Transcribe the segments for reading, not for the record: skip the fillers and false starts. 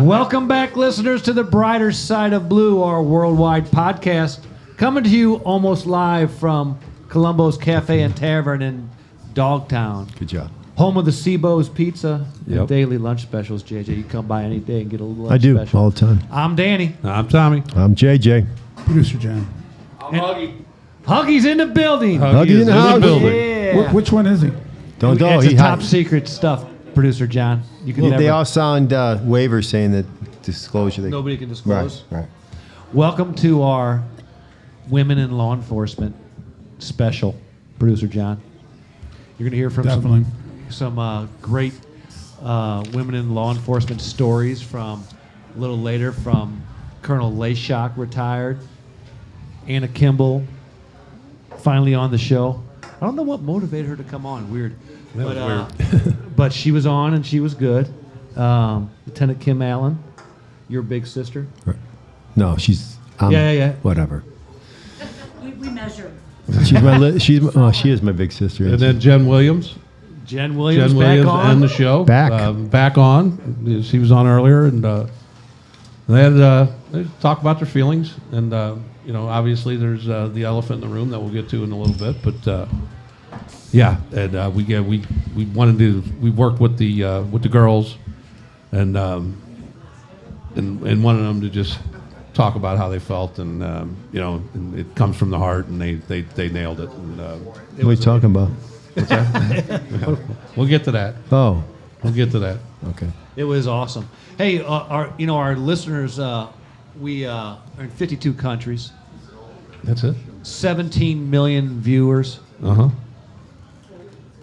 Welcome back, listeners, to the Brighter Side of Blue, our worldwide podcast, coming to you almost live from Columbo's Cafe and Tavern in Dogtown. Good job. Home of the Seabo's Pizza and Yep. daily lunch specials, JJ. You come by any day and get a little lunch I do special. all the time. I'm Danny. I'm Tommy. I'm JJ. Producer John. I'm Huggy. Huggy's in the building. Huggy in the house. building. Yeah. Which one is he? Don't It's he a top hide- secret stuff, Producer John. You can Well, never. They all signed waivers saying that disclosure. Nobody can disclose. Right. Welcome to our Women in Law Enforcement special, Producer John. You're going to hear from Definitely. some great women in law enforcement stories from a little later from Colonel Leyshock, retired, Anna Kimble, finally on the show. I don't know what motivated her to come on. Weird. That was But she was on and she was good. Lieutenant Kim Allen, your big sister. No, she's. Yeah. Whatever. We measure. She's she is my big sister. And then Jen Williams. Jen Williams, Jen Williams back on. and the show. Back. Back on. She was on earlier, and they talk about their feelings. And, obviously there's the elephant in the room that we'll get to in a little bit. But, yeah, and we wanted to, we worked with the girls and wanted them to just talk about how they felt, and and it comes from the heart, and they nailed it. And, What are you talking about? we'll get to that. Oh, We'll get to that. okay. It was awesome. Hey, our listeners, we are in 52 countries, That's it. 17 million viewers. Uh-huh.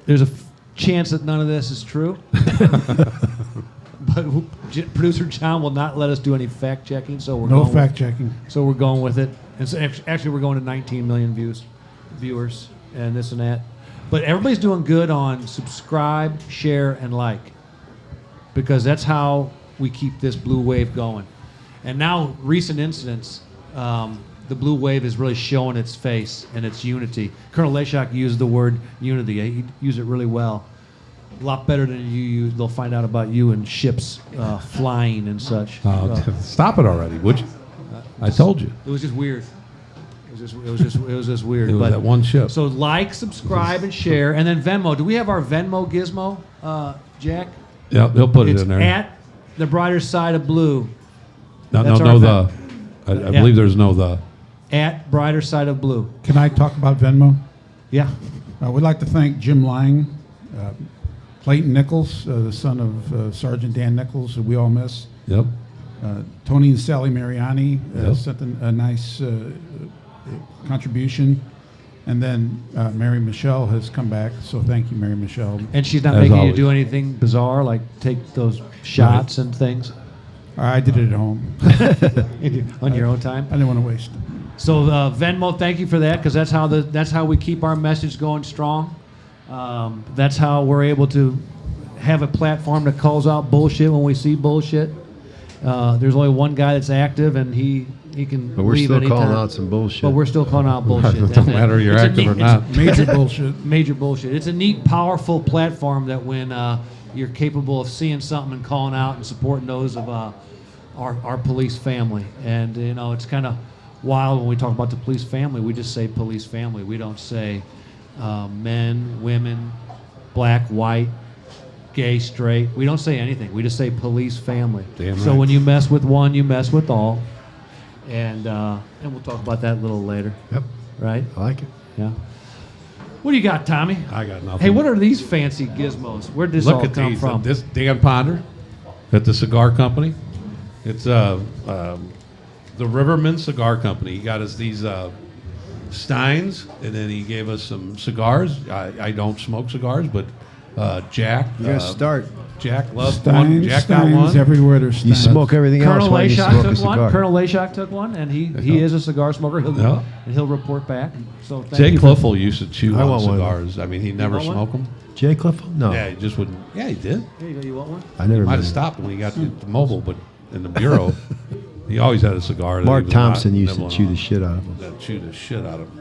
There's a chance that none of this is true. But producer John will not let us do any fact checking, so we're No going fact checking. So we're going with it. And so actually, we're going to 19 million viewers, and this and that. But everybody's doing good on subscribe, share, and like, because that's how we keep this blue wave going. And now, recent incidents, the blue wave is really showing its face and its unity. Colonel Leyshock used the word unity. He used it really well. A lot better than you use. They'll find out about you in ships flying and such. Stop it already, would you? I told you. It was just weird. It was just weird. It was But that one ship. so like, subscribe, and share, and then Venmo. Do we have our Venmo gizmo, Jack? Yeah, he'll put It's it in there. at the Brighter Side of Blue. no, that's no, our the. I believe there's no the. At Brighter Side of Blue. Can I talk about Venmo? Yeah. We'd like to thank Jim Lang, Clayton Nichols, the son of Sergeant Dan Nichols, who we all miss. Yep. Tony and Sally Mariani Yep. sent a nice contribution. And then Mary Michelle has come back, so thank you, Mary Michelle. And she's not As making you always. do anything bizarre, like take those shots and things I did it at home. on your own time. I didn't want to waste it. So Venmo, thank you for that, because that's how we keep our message going strong. That's how we're able to have a platform that calls out bullshit when we see bullshit. There's only one guy that's active, and he can But we're leave still anytime. calling out some bullshit. But we're still calling out bullshit. It don't matter if you're It's a active or neat- not. Major bullshit. Major bullshit. It's a neat, powerful platform that when you're capable of seeing something and calling out and supporting those of our police family. And, it's kind of wild when we talk about the police family. We just say police family. We don't say men, women, black, white, gay, straight. We don't say anything. We just say police family. Damn So right. when you mess with one, you mess with all. And we'll talk about that a little later. Yep. Right? I like it. Yeah. What do you got, Tommy? I got nothing. Hey, what are these fancy gizmos? Where'd this all Look at come these. from? This Dan Ponder at the cigar company. It's the Riverman Cigar Company. He got us these Steins, and then he gave us some cigars. I don't smoke cigars, but Jack. You're gonna start. Jack loves one. Steins, Jack got Steins, one. everywhere there's You Steins. smoke everything Colonel else. Why don't you Leyshock smoke a took one. cigar? Colonel Leyshock took one, and he is a cigar smoker. Yeah. And he'll report back. So thank Jay you. Cliffle used to chew I on want one of cigars. I mean, he never want one? smoked them. Jay Clifford? No. Yeah, he just wouldn't. Yeah, he did. Here you go. You want one? I never Might met have him. stopped when he got to mobile, but in the bureau, he always had a cigar. that he Mark was not Thompson used to nibbling chew on. the shit out of him. That chew the shit out of him.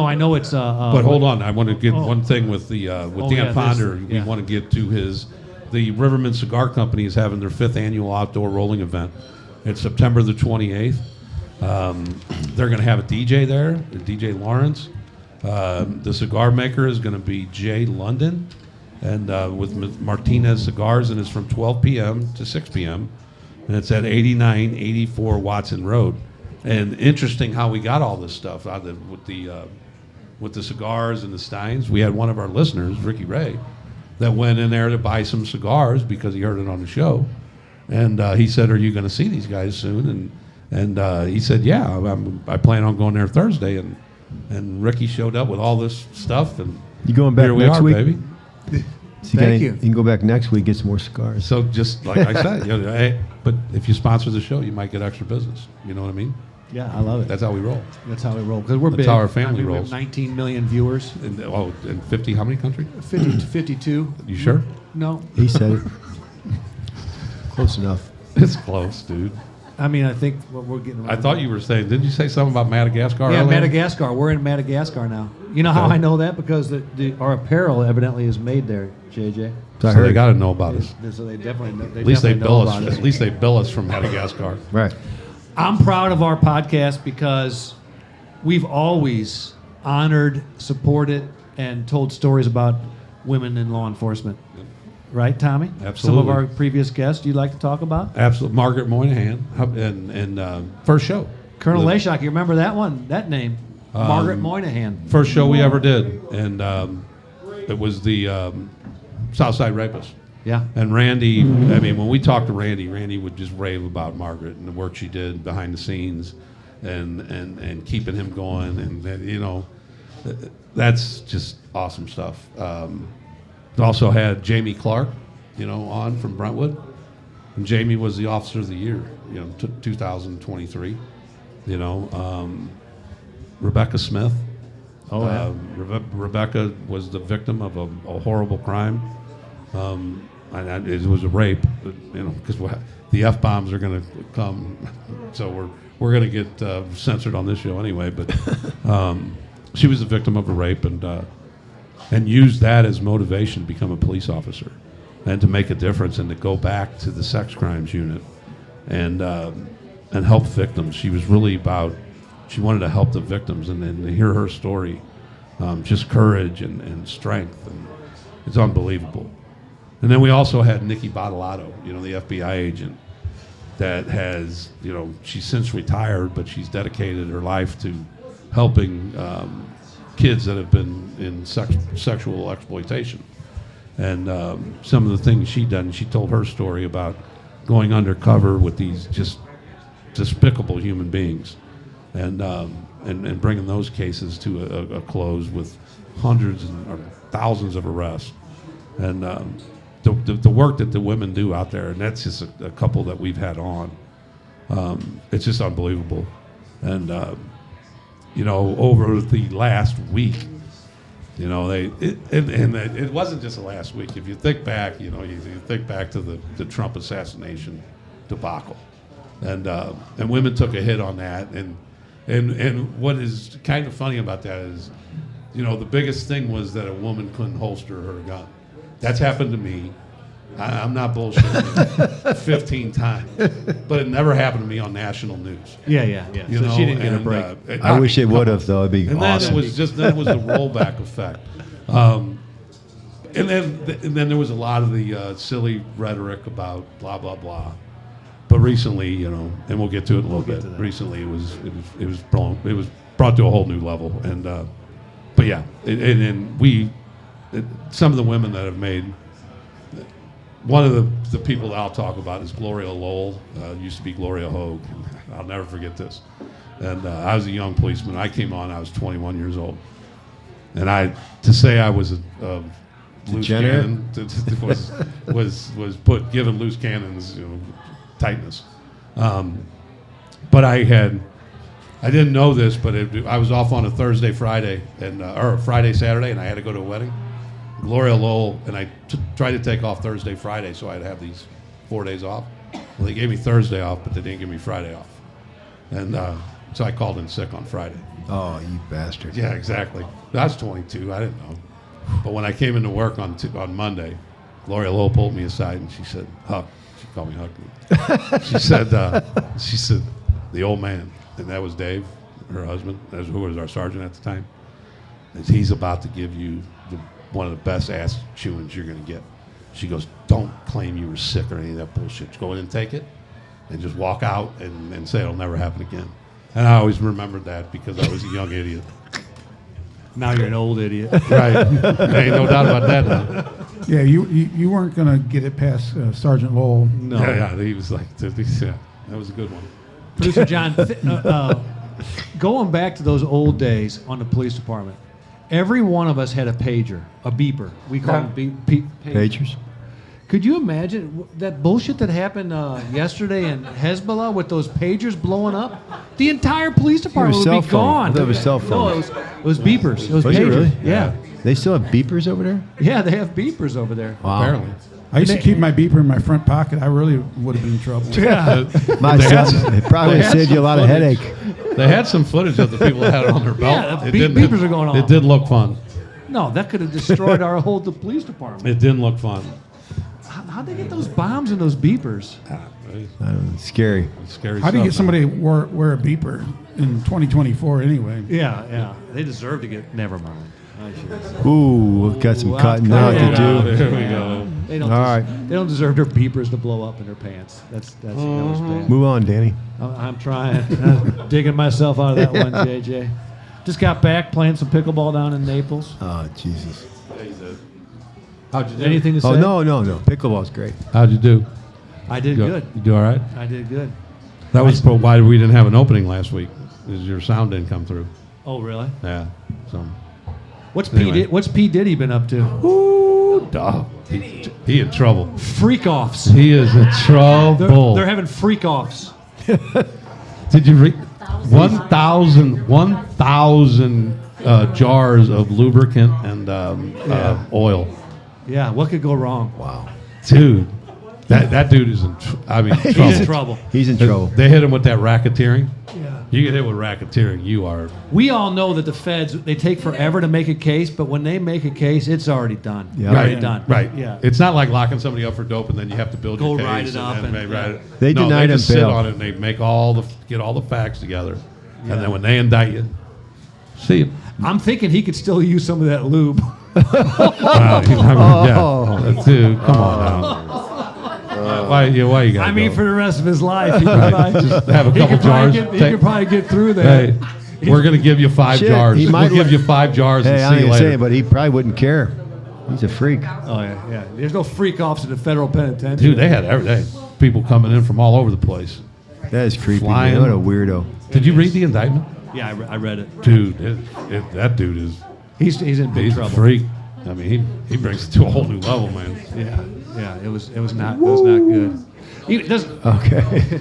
I know it's. But hold on, I want to get one thing with the with Oh, Dan yeah, this- Ponder. yeah. We want to get to his the Riverman Cigar Company is having their 5th annual outdoor rolling event. It's September the 28th. They're going to have a DJ there, DJ Lawrence. The cigar maker is going to be Jay London, and with Martinez Cigars, and it's from 12 p.m. to 6 p.m. And it's at 8984 Watson Road. And interesting how we got all this stuff with the cigars and the steins. We had one of our listeners, Ricky Ray, that went in there to buy some cigars because he heard it on the show, and he said, "Are you going to see these guys soon?" And he said, "Yeah, I plan on going there Thursday." And Ricky showed up with all this stuff, and You going back here we next are, week? baby. So Thank you you. can go back next week, get some more cigars. So just like I said, hey, but if you sponsor the show, you might get extra business. You know what I mean? Yeah, I love it. That's how we roll. That's how we roll because we're That's big. how our family we have rolls. 19 million viewers. In 50, how many countries? 50 to 52. You sure? No, He said it. Close enough. It's close, dude. I mean I think what we're getting. I thought you were saying, didn't you say something about Madagascar Yeah, earlier? Madagascar. We're in Madagascar now. You know how Okay. I know that? Because our apparel evidently is made there, JJ. So I So they heard. got to know about us. So they definitely know. At least they bill us. about At least they bill us from Madagascar. Right. I'm proud of our podcast because we've always honored, supported, and told stories about women in law enforcement. Right, Tommy? Some of Absolutely. our previous guests you'd like to talk about? Absolutely. Margaret Moynihan, and first show. Colonel The Leyshock, you remember that one? That name? Margaret Moynihan. First show we ever did, and it was the Southside Rapist. Yeah. And Randy, I mean, when we talked to Randy, Randy would just rave about Margaret and the work she did behind the scenes, and keeping him going, and that's just awesome stuff. Also had Jamie Clark, on from Brentwood, and Jamie was the Officer of the Year, 2023. Rebecca Smith. Oh, yeah. Rebecca was the victim of a horrible crime. And it was a rape, because the F-bombs are going to come, so we're going to get censored on this show anyway. But she was the victim of a rape, and used that as motivation to become a police officer, and to make a difference, and to go back to the sex crimes unit, and help victims. She was really she wanted to help the victims, and to hear her story, just courage and strength, and it's unbelievable. And then we also had Nikki Bottolato, the FBI agent that has, she's since retired, but she's dedicated her life to helping kids that have been in sexual exploitation. And some of the things she done, she told her story about going undercover with these just despicable human beings, and bringing those cases to a close with hundreds or thousands of arrests. And the work that the women do out there, and that's just a couple that we've had on. It's just unbelievable. And over the last week, it wasn't just the last week. If you think back, you think back to the Trump assassination debacle, and women took a hit on that. And what is kind of funny about that is, the biggest thing was that a woman couldn't holster her gun. That's happened to me. I'm not bullshitting. 15 times, but it never happened to me on national news. Yeah. So she didn't get a and, break. I wish it would have, though. It'd be And awesome. then it was the rollback effect. And then there was a lot of the silly rhetoric about blah blah blah. But recently, and we'll get to it in a little bit. Recently, it was brought to a whole new level. And but yeah, some of the women that have made. One of the people that I'll talk about is Gloria Lowell. Used to be Gloria Hogue. I'll never forget this. And I was a young policeman. I came on. I was 21 years old, and to say I was a loose cannon was given loose cannons tightness. But I didn't know this, but I was off on a Thursday, Friday, or Friday, Saturday, and I had to go to a wedding. Gloria Lowell, and I tried to take off Thursday, Friday, so I'd have these 4 days off. Well, they gave me Thursday off, but they didn't give me Friday off. And so I called in sick on Friday. Oh, you bastard. Yeah, exactly. I was 22. I didn't know. But when I came into work on Monday, Gloria Lowe pulled me aside and she said, Huck. She called me Huck. She said, the old man, and that was Dave, her husband, who was our sergeant at the time, is he's about to give you one of the best ass chewings you're going to get. She goes, don't claim you were sick or any of that bullshit. Just go in and take it and just walk out and say it'll never happen again. And I always remembered that because I was a young idiot. Now you're an old idiot. Right. Ain't no doubt about that now. Yeah, you weren't going to get it past Sergeant Lowell. No. Yeah, he was like, that was a good one. Producer John, going back to those old days on the police department, every one of us had a pager, a beeper. We call them Pagers. Could you imagine that bullshit that happened yesterday in Hezbollah with those pagers blowing up? The entire police department would cell be phone. gone. I thought it was cell No, phone. it was beepers. It was Was it pagers. really? Yeah. They still have beepers over there? Yeah, they have beepers over there. Wow. Apparently. I used to keep my beeper in my front pocket. I really would have been in trouble. Yeah. My son, it probably they had saved you a some lot of footage. headache. They had some footage of the people that had it on their belt. Yeah, the beepers are going off. It did look fun. No, that could have destroyed our whole police department. It didn't look fun. How'd they get those bombs and those beepers? It's scary. Scary How do you get stuff, somebody to wear a beeper in 2024 anyway? Yeah. They deserve to get. Never mind. I should. Ooh, got some Ooh, cutting I'll out cut to it do. out. There we go. They don't. All right. They don't deserve their beepers to blow up in their pants. That was bad. Move on, Danny. I'm trying. I'm digging myself out of that one, JJ. Just got back playing some pickleball down in Naples. Oh, Jesus. How'd you do? Anything to say? Oh, no. Pickleball's great. How'd you do? I did good. You do all right? I did good. That was why we didn't have an opening last week. Is your sound didn't come through. Oh, really? Yeah. So. What's Anyway. What's P Diddy been up to? Ooh, dog. He in trouble. Freak offs. He is in trouble. They're having freak offs. Did you read 1,000 jars of lubricant and oil? Yeah. What could go wrong? Wow. Dude, that dude is in trouble. He's in trouble. He's in trouble. They hit him with that racketeering. Yeah. You get hit with racketeering, you are. We all know that the feds, they take forever to make a case, but when they make a case, it's already done. Yeah. Already Right. done. Right. Yeah. It's not like locking somebody up for dope and then you have to build Go your case. write it up then and- write it. They No, denied they just him sit bail. on it and they make get all the facts together. Yeah. And then when they indict you, see you. I'm thinking he could still use some of that lube. Wow, yeah. Dude, come on now. Why you got? I mean, for the rest of his life, he could probably, just have a he couple could probably jars. get, he could probably get through that. Hey, we're gonna give you 5 Shit, jars. he We'll might give let- you 5 jars Hey, and I see you ain't later. saying, but he probably wouldn't care. He's a freak. Oh yeah. There's no freak offs in the federal penitentiary. Dude, they had people coming in from all over the place. That is creepy. Flying. Man. What a weirdo. Did you read the indictment? Yeah, I read it. Dude, that dude is He's in big he's a trouble. freak. I mean, he brings it to a whole new level, man. Yeah. It was not good. It doesn't. Okay.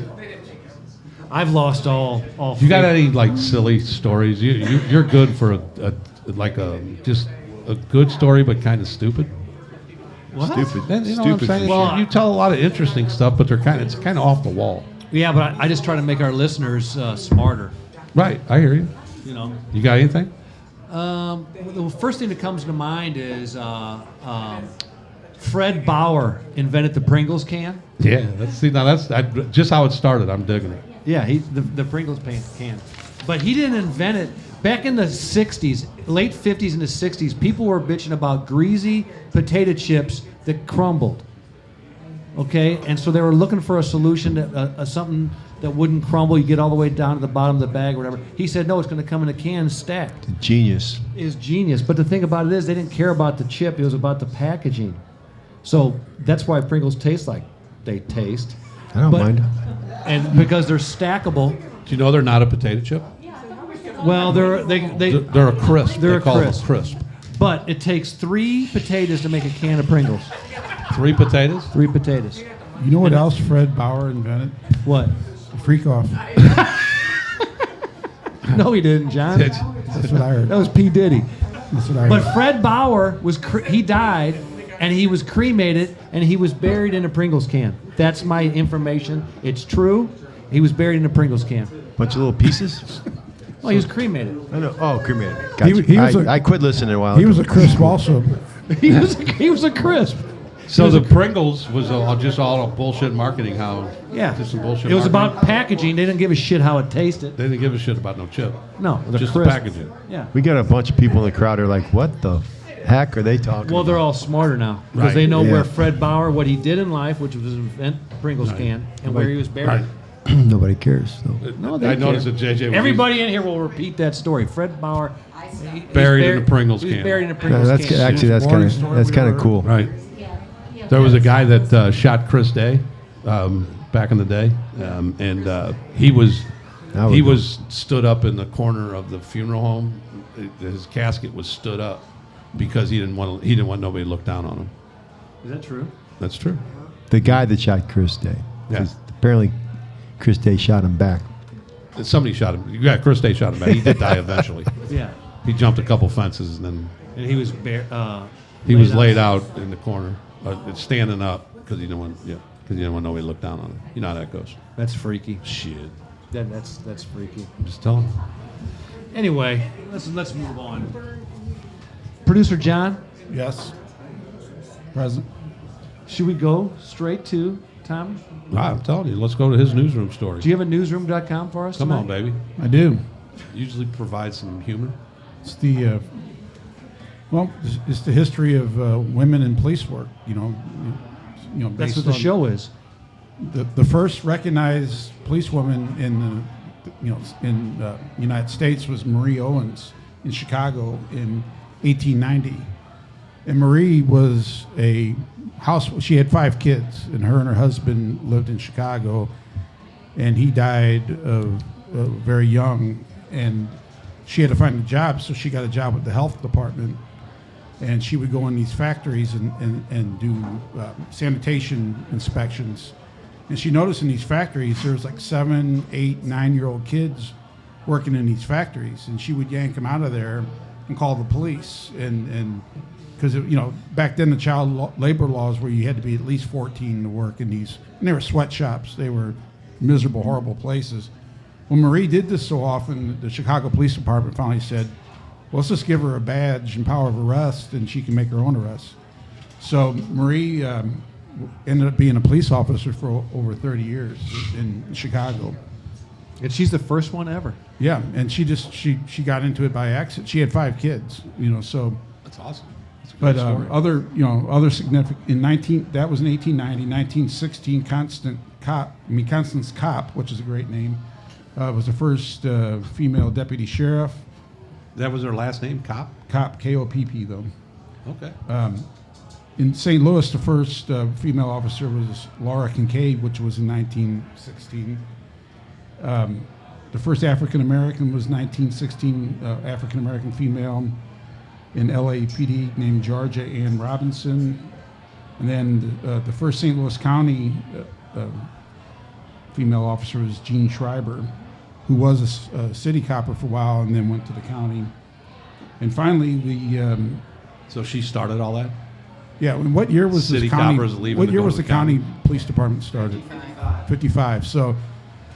I've lost all. You got faith. any like silly stories? You're good for just a good story, but kind of stupid. What? Stupid. And you know what I'm Stupid saying? for Well, You tell a lot of interesting stuff, but it's kind of off the wall. Yeah, but I just try to make our listeners smarter. Right, I hear you. You know. You got anything? The first thing that comes to mind is Fred Bauer invented the Pringles can. Yeah, that's just how it started. I'm digging it. Yeah, the Pringles can. But he didn't invent it. Back in the 60s, late 50s and the 60s, people were bitching about greasy potato chips that crumbled. Okay? And so they were looking for a solution, that something that wouldn't crumble. You get all the way down to the bottom of the bag or whatever. He said, no, it's going to come in a can stacked. Genius. Is genius. But the thing about it is they didn't care about the chip. It was about the packaging. So that's why Pringles taste like they taste. I don't mind. And because they're stackable. Do you know they're not a potato chip? Well, they're They're a crisp. They're They a call them crisp. a crisp. But it takes 3 potatoes to make a can of Pringles. 3 potatoes? 3 potatoes. You know what else Fred Bauer invented? What? Freak off. No, he didn't, John. That's what I heard. That was P. Diddy. That's what I heard. But Fred Bauer he died, and he was cremated, and he was buried in a Pringles can. That's my information. It's true. He was buried in a Pringles can. Bunch of little pieces. Well, he was cremated. I know. Oh, cremated. Gotcha. He was I quit listening a while He ago. was a crisp also. He was a crisp. So the Pringles was just all bullshit marketing. How Yeah. just some bullshit. It was marketing. about packaging. They didn't give a shit how it tasted. They didn't give a shit about no chip. No, the Just the crisp. packaging. Yeah. We got a bunch of people in the crowd who are like, what the heck are they talking Well, they're about? all smarter now because Right. they know Yeah. where Fred Bauer, what he did in life, which was invent Pringles Right. can, and where he was buried. Right. Nobody cares. So. No, they I noticed that care. JJ was Everybody in here will repeat that story. Fred Bauer, he's Buried in the Pringles he was can. buried in a No, Pringles that's can. actually that's kind Boring of story that's we kind ever of cool. right. Yeah. There was a guy that shot Chris Day back in the day, and he was Now he we- was stood up in the corner of the funeral home. His casket was stood up because he didn't want nobody to look down on him. Is that true? That's true. The guy that shot Chris Day. Yeah. 'Cause apparently, Chris Day shot him back. Somebody shot him. Yeah, Chris Day shot him back. He did die eventually. Yeah. He jumped a couple fences and then And he was he was laid out in the corner, standing up because he didn't want nobody to look down on him. You know how that goes. That's freaky. Shit. That's freaky. I'm just telling. Anyway, let's move on. Producer John, Yes. Present. should we go straight to Tom? I'm telling you. Let's go to his newsroom story. Do you have a newsroom.com for us? Come on, tonight? baby. I do. Usually provide some humor. It's the it's the history of women in police work. You know, That's based what the on show is. the first recognized policewoman in the United States was Marie Owens in Chicago in 1890, and Marie was a house. She had 5 kids, and her husband lived in Chicago, and he died very young, and she had to find a job, so she got a job with the health department, and she would go in these factories and do sanitation inspections. And she noticed in these factories there was like 7, 8, 9-year-old kids working in these factories, and she would yank them out of there and call the police. And because back then the child labor laws were you had to be at least 14 to work in these, and they were sweatshops. They were miserable, horrible places. When Marie did this so often, the Chicago Police Department finally said, well, let's just give her a badge and power of arrest, and she can make her own arrests. So Marie ended up being a police officer for over 30 years in Chicago. And she's the first one ever. Yeah, and she got into it by accident. She had 5 kids, so. That's awesome. That's a But great story. other significant that was in 1890. 1916, Constance Kopp, which is a great name, was the first female deputy sheriff. That was her last name, Cop? Kopp, K-O-P-P though. Okay. In St. Louis, the first female officer was Laura Kincaid, which was in 1916. The first African American was 1916, African American female in LAPD named Georgia Ann Robinson. And then the first St. Louis County female officer was Jean Schreiber, who was a city copper for a while and then went to the county. And finally, So she started all that? and what year was City this county? coppers leaving What to year go was to the the county. county police department started? 55. So,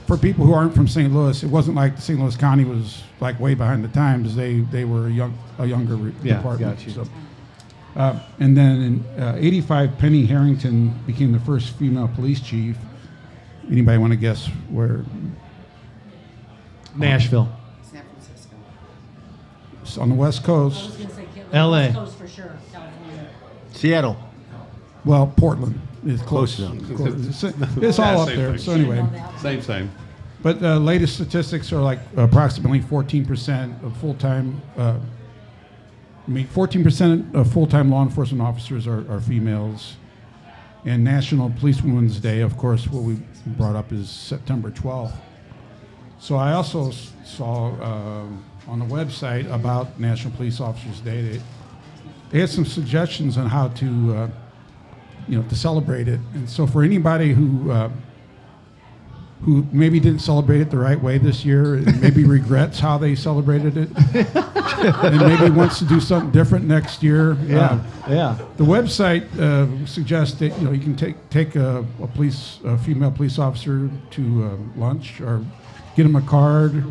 for people who aren't from St. Louis, it wasn't like the St. Louis County was like way behind the times. They were a younger department. got you. So, and then in '85, Penny Harrington became the first female police chief. Anybody want to guess where? Nashville. San Francisco. It's on the West I Coast. was going to say LA. West Coast for sure. California. Seattle. Well, Portland is close. Close enough. It's all Yeah, up same there. thing. So anyway. Same. But latest statistics are like approximately 14% of full-time. 14% of full-time law enforcement officers are females. And National Police Women's Day, of course, what we brought up is September 12th. So I also saw on the website about National Police Officers Day. They had some suggestions on how to celebrate it. And so for anybody who maybe didn't celebrate it the right way this year and maybe regrets how they celebrated it and maybe wants to do something different next year. Yeah. The website suggests that you can take a female police officer to lunch or get them a card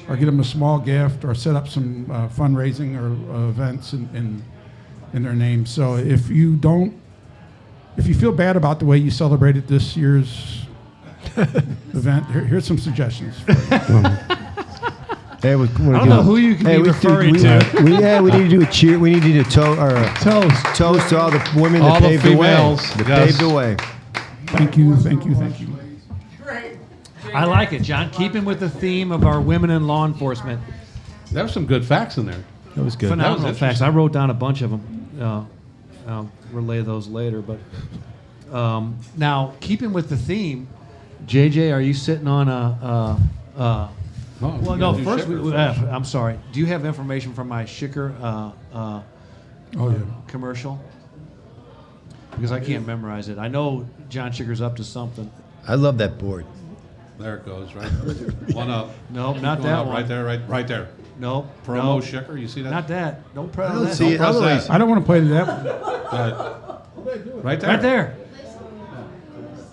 or get them a small gift or set up some fundraising or events in their name. So if you don't if you feel bad about the way you celebrated this year's event, here's some suggestions. Hey, we I don't know who you can be referring to. We need to do a cheer. We need to do a toast to all the women All that the paved the way. females, That yes. paved the way. Thank you, thank you, thank you. I like it, John. Keeping with the theme of our women in law enforcement. There were some good facts in there. That was good. Phenomenal That was facts. I wrote down a bunch of them. I'll relay those later. But now, keeping with the theme, JJ, are you sitting on well, no. First, I'm sorry. Do you have information from my Schicker commercial? Because I can't memorize it. I know John Schicker's up to something. I love that board. There it goes, right? One up. No, Keep not going that up, one. Right there, right there. No. Promo no, Schicker, you see that? Not that. Don't press I don't that. see it. press Otherwise, that. I don't want to play to that one. Right there. Right there.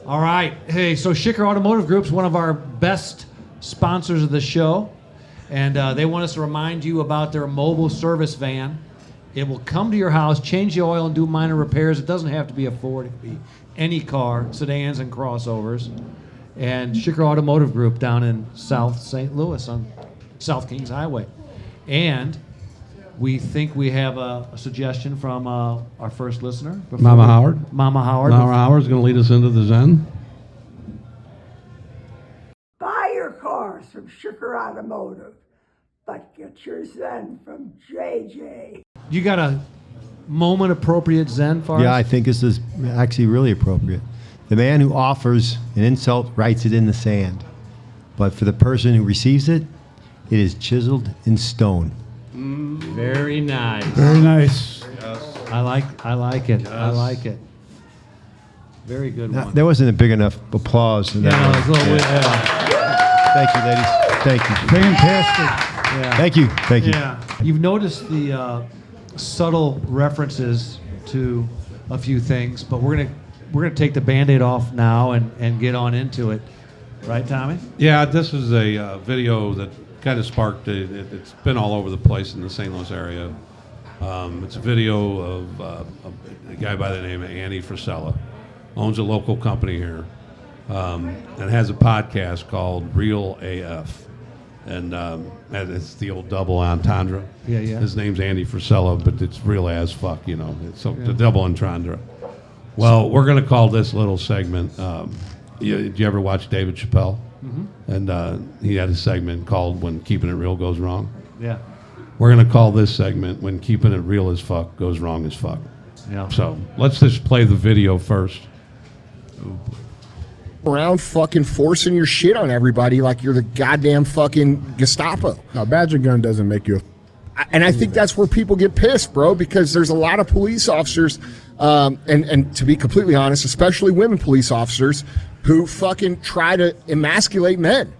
All right. Hey, so Schicker Automotive Group's one of our best sponsors of the show, and they want us to remind you about their mobile service van. It will come to your house, change the oil, and do minor repairs. It doesn't have to be a Ford. It can be any car, sedans and crossovers. And Schicker Automotive Group down in South St. Louis on South Kings Highway. And we think we have a suggestion from our first listener. Mama Howard. Mama Howard. Mama Howard's going to lead us into the Zen. Buy your cars from Schicker Automotive, but get your Zen from JJ. You got a moment appropriate Zen for yeah, us? I think this is actually really appropriate. The man who offers an insult writes it in the sand, but for the person who receives it, it is chiseled in stone. Very nice. Very nice. I like it. I like it. Very good Now, one. there wasn't a big enough applause. In Yeah, that no, one. it's a little bit, Thank you, ladies. Thank you. Fantastic. yeah. Thank you. Thank you. Yeah. You've noticed the subtle references to a few things, but we're gonna take the Band-Aid off now and get on into it. Right, Tommy? Yeah, this is a video that kind of sparked it. It's been all over the place in the St. Louis area. It's a video of a guy by the name of Andy Frisella, owns a local company here, and has a podcast called Real AF. And it's the old double entendre. Yeah, yeah. His name's Andy Frisella, but it's real as fuck, you know. It's the double entendre. Well, we're going to call this little segment. Did you ever watch David Chappelle? Mm-hmm. And he had a segment called When Keeping It Real Goes Wrong. Yeah. We're going to call this segment When Keeping It Real as Fuck Goes Wrong as Fuck. Yeah. So let's just play the video first. Around fucking forcing your shit on everybody like you're the goddamn fucking Gestapo. A badger gun doesn't make you And I think that's where people get pissed, bro, because there's a lot of police officers, and to be completely honest, especially women police officers, who fucking try to emasculate men.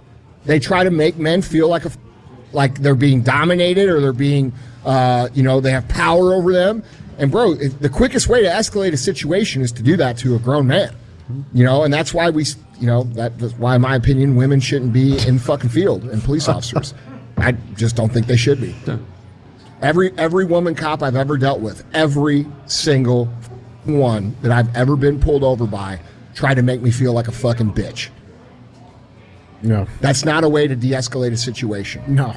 They try to make men feel like they're being dominated or they're being, they have power over them. And bro, the quickest way to escalate a situation is to do that to a grown man. And that's why that's why, in my opinion, women shouldn't be in fucking field and police officers. I just don't think they should be. Every woman cop I've ever dealt with, every single one that I've ever been pulled over by, tried to make me feel like a fucking bitch. No. That's not a way to de-escalate a situation. No.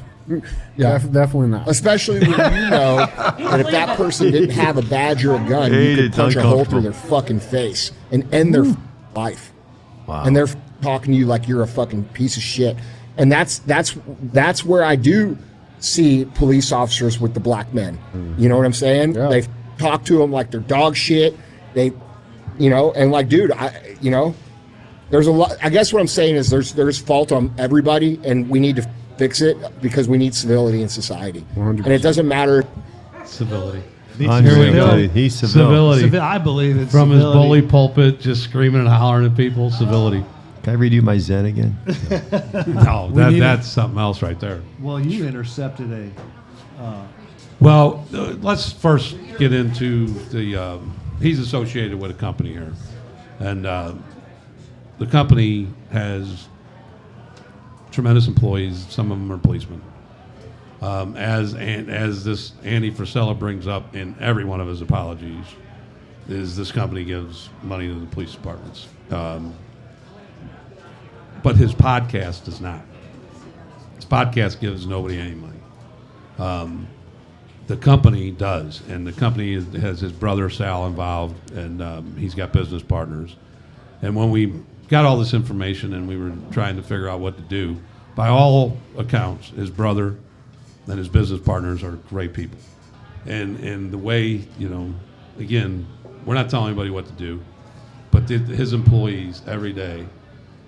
Yeah. Definitely not. Especially when you know that if that person didn't have a badge or a gun, you could punch a hole through their fucking face and end their life. Wow. And they're talking to you like you're a fucking piece of shit. And that's where I do see police officers with the black men. You know what I'm saying? Yeah. They talk to them like they're dog shit. They, and like, dude, there's a lot. I guess what I'm saying is there's fault on everybody, and we need to fix it because we need civility in society. 100%. And it doesn't matter. Civility. Civility. He's civil. Civility. I believe it's From his civility. bully pulpit, just screaming and hollering at people. Civility. Can I redo my Zen again? No, that's something else right there. Well, you intercepted a. Well, let's first get into the. He's associated with a company here, and the company has tremendous employees. Some of them are policemen. As this Andy Frisella brings up in every one of his apologies, is this company gives money to the police departments. But his podcast does not. His podcast gives nobody any money. The company does, and the company has his brother Sal involved, and he's got business partners. And when we got all this information and we were trying to figure out what to do, by all accounts, his brother and his business partners are great people. And the way, again, we're not telling anybody what to do, but his employees every day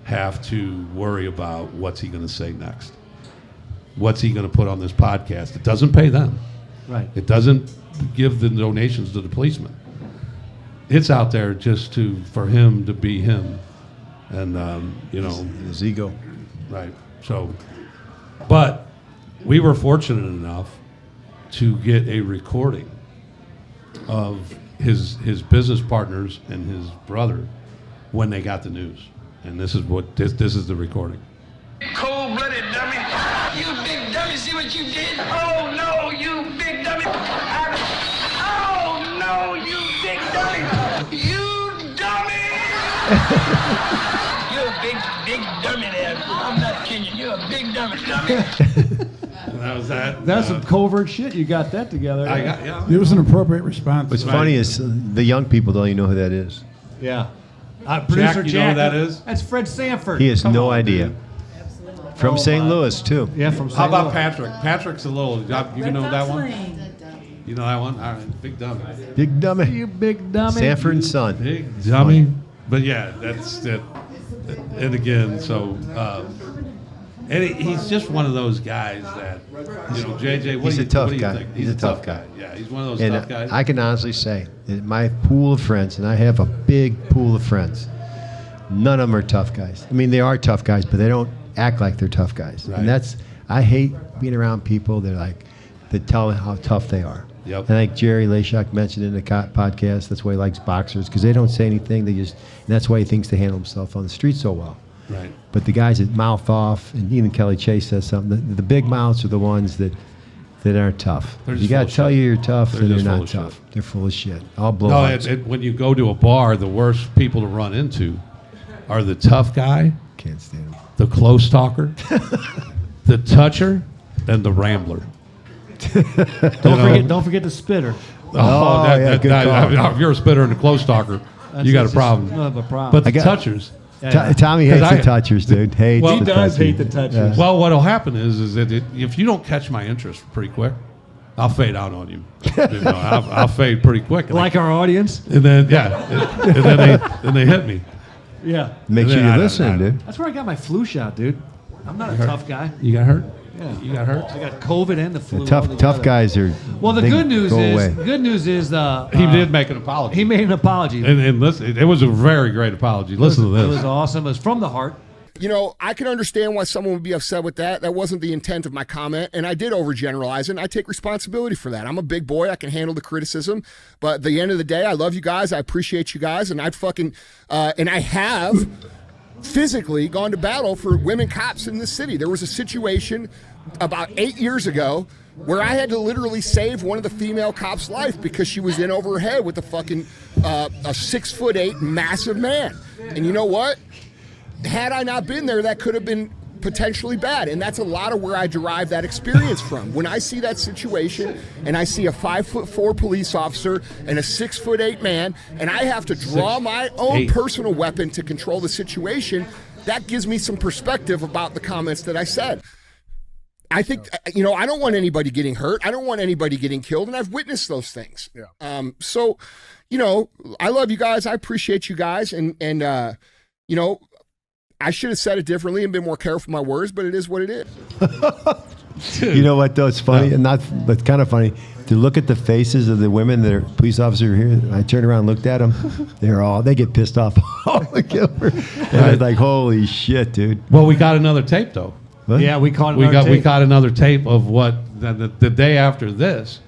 have to worry about what's he going to say next. What's he going to put on this podcast? It doesn't pay them. Right. It doesn't give the donations to the policemen. It's out there just for him to be him, and His ego. right. So, but we were fortunate enough to get a recording of his business partners and his brother when they got the news, and this is the recording. Cold-blooded dummy. You big dummy, see what you did? Oh, no, you big dummy. Oh, no, you big dummy. You dummy. You're a big dummy there. I'm not kidding you. You're a big dummy. And that was that. That's some covert shit. You got that together. It was an appropriate response. What's funny is the young people don't even know who that is. Yeah. Producer you know who that is? That's Fred Sanford. He has Come no on, idea. dude. From St. Louis, too. Yeah, from St. How about Louis. Patrick? Patrick's a little. You know that one? You know that one? All right, big dummy. Big dummy. You big dummy. Sanford and Son. Big dummy. But yeah, that's it. And again, so he's just one of those guys that JJ. He's a tough what do you guy. think? He's a tough guy. Yeah, he's one of those And tough guys. I can honestly say, in my pool of friends, and I have a big pool of friends, none of them are tough guys. I mean, they are tough guys, but they don't act like they're tough guys. Right. And I hate being around people that tell how tough they are. Yep. And like Jerry Leyshock mentioned in the podcast, that's why he likes boxers, because they don't say anything. And that's why he thinks they handle himself on the street so well. Right. But the guys that mouth off, and even Kelly Chase says something, the big mouths are the ones that aren't tough. They're You just got full to of tell shit. you you're tough, They're then they're just full not of shit. tough. They're full of shit. All blow No, ups. when you go to a bar, the worst people to run into are the tough guy, Can't stand them. the close talker, the toucher, and the rambler. Don't forget the spitter. yeah, good call. If you're a spitter and a close talker, you got a problem. You have a problem. But the I got- touchers. Tommy hates 'Cause the touchers, dude. Hates Well, the he does touchers. hate the touchers. Well, what'll happen is that if you don't catch my interest pretty quick, I'll fade out on you. I'll fade pretty quick. Like our audience. and then then they hit me. Yeah. Make sure I you're don't- listening, dude. That's where I got my flu shot, dude. I'm not a tough guy. You got hurt? Yeah. You got hurt? I got COVID and the flu. The all tough together. guys are. Well, the they good news go is away. He did make an apology. he made an apology. And listen, it was a very great apology. Listen to It was this. awesome. It was from the heart. I can understand why someone would be upset with that. That wasn't the intent of my comment, and I did overgeneralize it, and I take responsibility for that. I'm a big boy. I can handle the criticism, but at the end of the day, I love you guys. I appreciate you guys, and and I have physically gone to battle for women cops in this city. There was a situation about 8 years ago where I had to literally save one of the female cops' life because she was in over her head with a 6'8" massive man. And you know what? Had I not been there, that could have been potentially bad. And that's a lot of where I derive that experience from. When I see that situation and I see a 5'4" police officer and a 6'8" man, and I have to draw my own personal weapon to control the situation, that gives me some perspective about the comments that I said. I think, I don't want anybody getting hurt. I don't want anybody getting killed. And I've witnessed those things. Yeah. So, I love you guys. I appreciate you guys. And I should have said it differently and been more careful with my words, but it is what it is. You know what, though? It's funny, but kind of funny to look at the faces of the women that are police officers here. I turned around and looked at them. They get pissed off all over. And I was like, holy shit, dude. Well, we got another tape, though. What? Yeah, we caught We another tape. got another tape of what the day after this,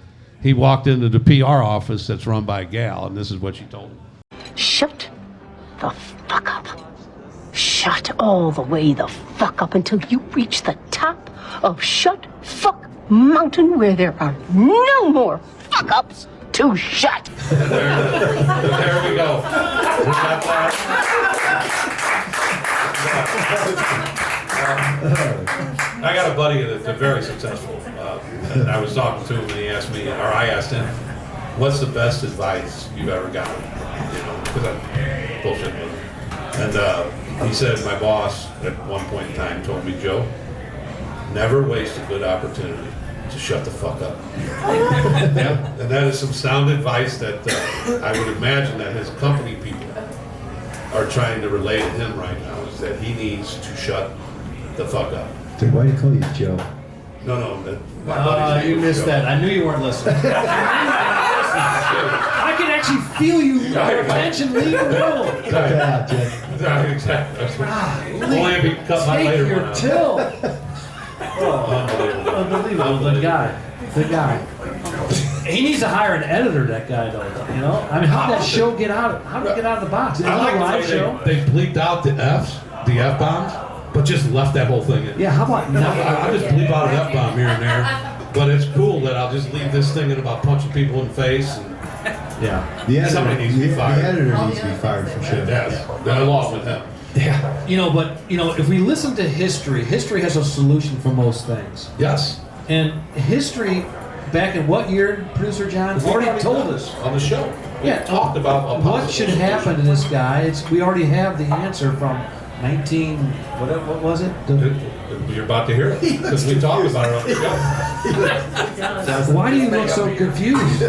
he walked into the PR office that's run by a gal, and this is what she told him. Shut the fuck up. Shut all the way the fuck up until you reach the top of Shut Fuck Mountain where there are no more fuck ups to shut. There we go. We got that. I got a buddy that's very successful. And I was talking to him, and he asked me, or I asked him, "What's the best advice you've ever gotten?" You know, because I'm bullshitting with him. And he said, "My boss at one point in time told me, Joe, never waste a good opportunity to shut the fuck up." Yeah, and that is some sound advice that I would imagine that his company people are trying to relay to him right now, is that he needs to shut the fuck up. So why do you call you Joe? No, my buddy's name You was missed Joe. that. I knew you weren't listening. I can actually feel your attention leave the room. Cut that out, Jeff. Right, exactly. Only if he cut my Take later your one out. till. Unbelievable. Unbelievable. The guy. He needs to hire an editor, that guy, though. You know? I mean, how did that show get out? How did it get out of the box? It I was like a the live way show. they bleeped out the F-bombs, but just left that whole thing in. Yeah, how about I just bleep out an F-bomb here and there, but it's cool that I'll just leave this thing in about punching people in the face. And Yeah. The editor, Somebody needs to be fired. The editor needs to be fired for sure. yes, along with him. If we listen to history has a solution for most things. Yes. And history, back in what year, Producer John? Already told us. On the show. Yeah, We talked about a what possible should happen to this guy. We already have the answer from 19. What was it? You're about to hear it, because we talked about it on the show. Why do you look so confused?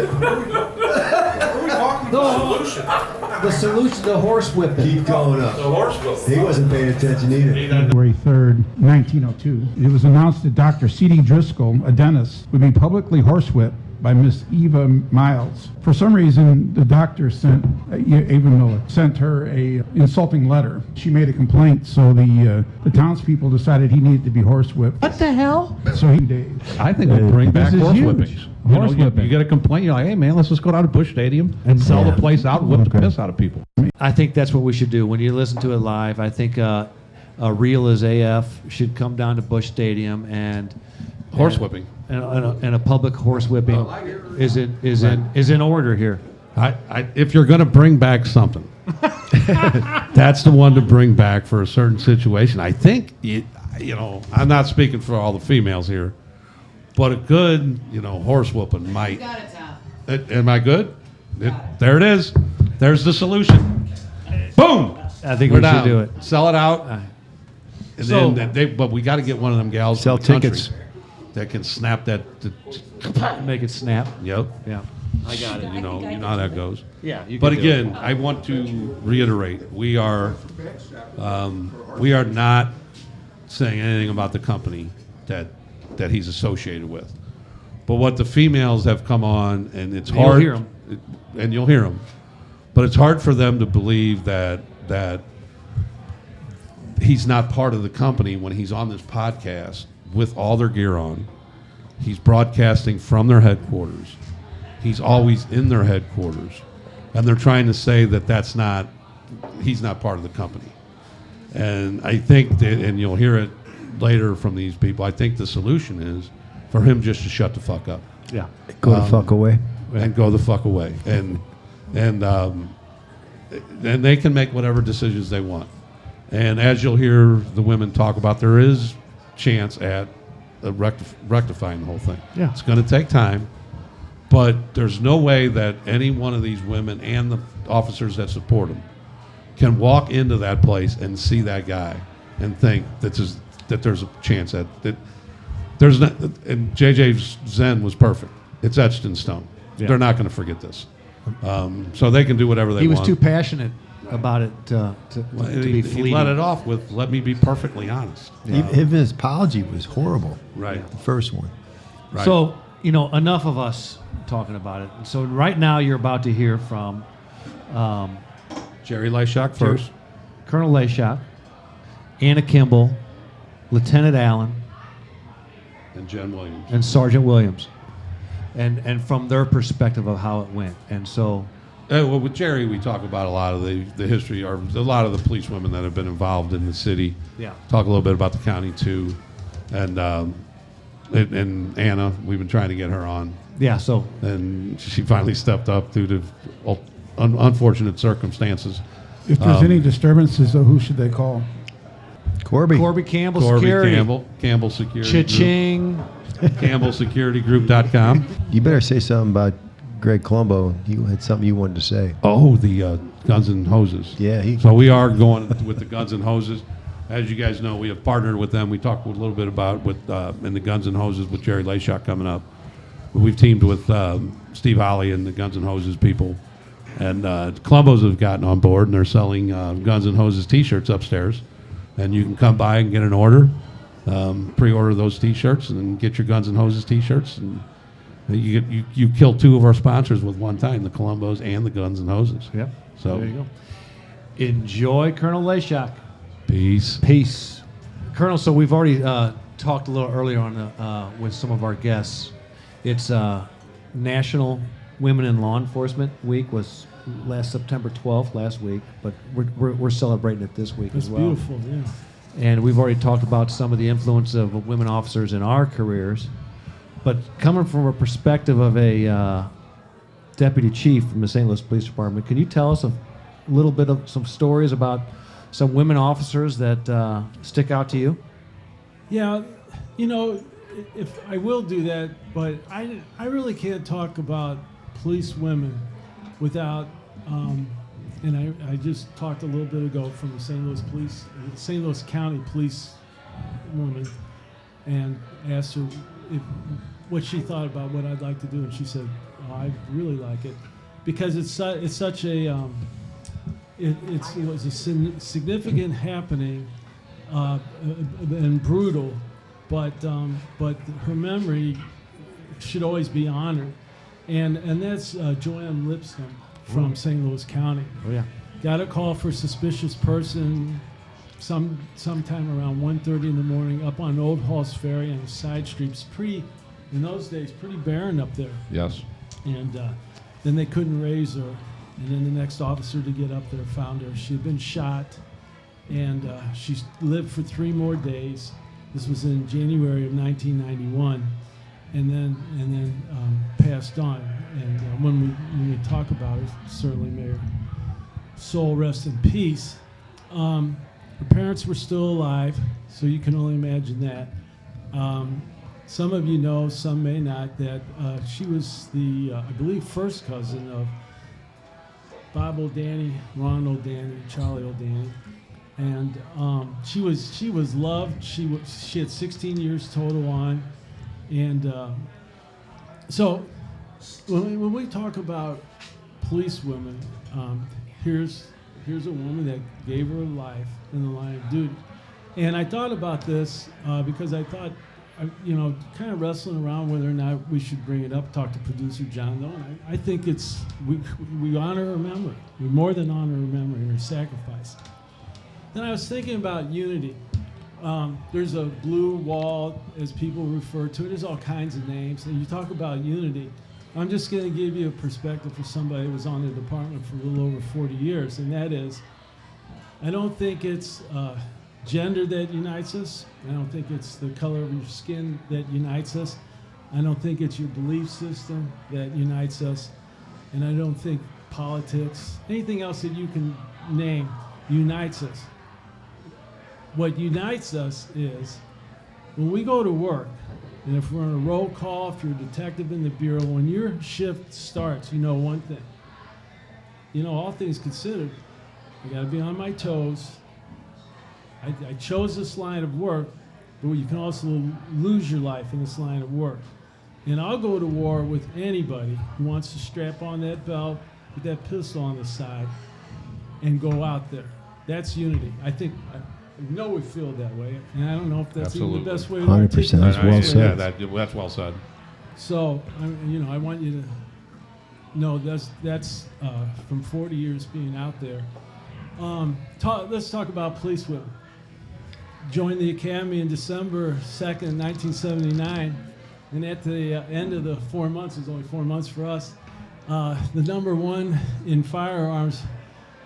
The solution, the horse whipping. Keep going up. The horse will. He wasn't paying attention either. February 3rd, 1902, it was announced that Dr. C.D. Driscoll, a dentist, would be publicly horsewhipped by Miss Eva Miles. For some reason, the doctor Ava Miller, sent her a insulting letter. She made a complaint, so the townspeople decided he needed to be horsewhipped. What the hell? So he days. I think we bring back This is horse huge. whippings. Horsewhipping. You get a complaint, you're like, hey man, let's just go down to Busch Stadium and sell the place out and whip the piss out of people. I think that's what we should do. When you listen to it live, I think Real as AF should come down to Busch Stadium and Horse whipping. and a public horse whipping is in order here. If you're going to bring back something, that's the one to bring back for a certain situation. I think, I'm not speaking for all the females here, but a good, horse whooping might. You got it, Tom. Am I good? There it is. There's the solution. Boom. I think We're we should down. do it. Sell it out. And So- but we got to get one of them gals Sell from the country tickets. that can snap that. Make it snap. Yep. Yeah. I got it. You know how that goes. Yeah. But again, I want to reiterate: we are not saying anything about the company that he's associated with. But what the females have come on, and it's You'll hard, hear 'em. and you'll hear them, but it's hard for them to believe that he's not part of the company when he's on this podcast with all their gear on. He's broadcasting from their headquarters. He's always in their headquarters, and they're trying to say that he's not part of the company. And I think that, and you'll hear it later from these people, I think the solution is for him just to shut the fuck up Yeah. Go the fuck away. and go the fuck away, and they can make whatever decisions they want. And as you'll hear the women talk about, there is chance at rectifying the whole thing. Yeah. It's going to take time, but there's no way that any one of these women and the officers that support them can walk into that place and see that guy and think that there's a chance that there's not. And JJ Zen was perfect. It's etched in stone. Yeah. They're not going to forget this. So they can do whatever they He want. was too passionate about it to be He fleeting. let it off with, let me be perfectly honest. Even his apology was horrible. Right. The first one. Right. So, enough of us talking about it. So right now you're about to hear from Jerry Leyshock first. Colonel Leyshock, Anna Kimble, Lieutenant Allen, And Jen Williams. and Sergeant Williams. And from their perspective of how it went. And so Well, with Jerry, we talk about a lot of the history, or a lot of the police women that have been involved in the city. Yeah. Talk a little bit about the county too, and Anna, we've been trying to get her on, Yeah, so and she finally stepped up due to unfortunate circumstances. If there's any disturbances, though, who should they call? Corby. Corby Campbell Corby Security. Campbell Security Group. Cha-ching. CampbellSecurityGroup.com. You better say something about Greg Colombo. You had something you wanted to say. Oh, the Guns and Hoses. Yeah. So we are going with the Guns and Hoses. As you guys know, we have partnered with them. We talked a little bit about with in the Guns and Hoses with Jerry Leyshock coming up. We've teamed with Steve Holly and the Guns and Hoses people. And Columbos have gotten on board, and they're selling Guns and Hoses T-shirts upstairs. And you can come by and get an order, pre-order those T-shirts, and then get your Guns and Hoses T-shirts. And you kill two of our sponsors with one time, the Columbos and the Guns and Hoses. Yep. So there you go. Enjoy Colonel Leyshock. Peace. Peace. Colonel, so we've already talked a little earlier on with some of our guests. It's National Women in Law Enforcement Week was last September 12th, last week, but we're celebrating it this week as well. Beautiful, yeah. And we've already talked about some of the influence of women officers in our careers. But coming from a perspective of a deputy chief from the St. Louis Police Department, can you tell us a little bit of some stories about some women officers that stick out to you? Yeah, if I will do that, but I really can't talk about police women without, and I just talked a little bit ago from the St. Louis County police woman, and asked her what she thought about what I'd like to do, and she said, "Oh, I really like it," because it's such a it was a significant happening and brutal, but her memory should always be honored, and that's Joanne Lipscomb from St. Louis County. Oh yeah, got a call for a suspicious person sometime around 1:30 in the morning up on Old Halls Ferry on the side streets. In those days, pretty barren up there. Yes. And then they couldn't raise her. And then the next officer to get up there found her. She had been shot, and she lived for 3 more days. This was in January of 1991, and then passed on. And when we talk about her, certainly may her soul rest in peace. Her parents were still alive, so you can only imagine that. Some of you know, some may not, that she was the, I believe, first cousin of Bob O'Danny, Ron O'Danny, Charlie O'Danny, and she was loved. She had 16 years total on, and so when we talk about police women, here's a woman that gave her life in the line of duty, and I thought about this because I thought, kind of wrestling around whether or not we should bring it up, talk to producer John, though. I think we honor her memory. We more than honor her memory and her sacrifice. Then I was thinking about unity. There's a blue wall, as people refer to it. There's all kinds of names. And you talk about unity. I'm just going to give you a perspective for somebody who was on the department for a little over 40 years, and that is, I don't think it's gender that unites us. I don't think it's the color of your skin that unites us. I don't think it's your belief system that unites us. And I don't think politics, anything else that you can name, unites us. What unites us is when we go to work, and if we're on a roll call, if you're a detective in the bureau, when your shift starts, you know one thing. All things considered, I got to be on my toes. I chose this line of work, but you can also lose your life in this line of work. And I'll go to war with anybody who wants to strap on that belt with that pistol on the side and go out there. That's unity. I know we feel that way, and I don't know if that's even the best way to 100%. articulate That's well it. said. Yeah, that's well said. So, I want you to know that's from 40 years being out there. Let's talk about police women. Joined the academy in December 2nd, 1979, and at the end of the 4 months, it was only 4 months for us, the number one in firearms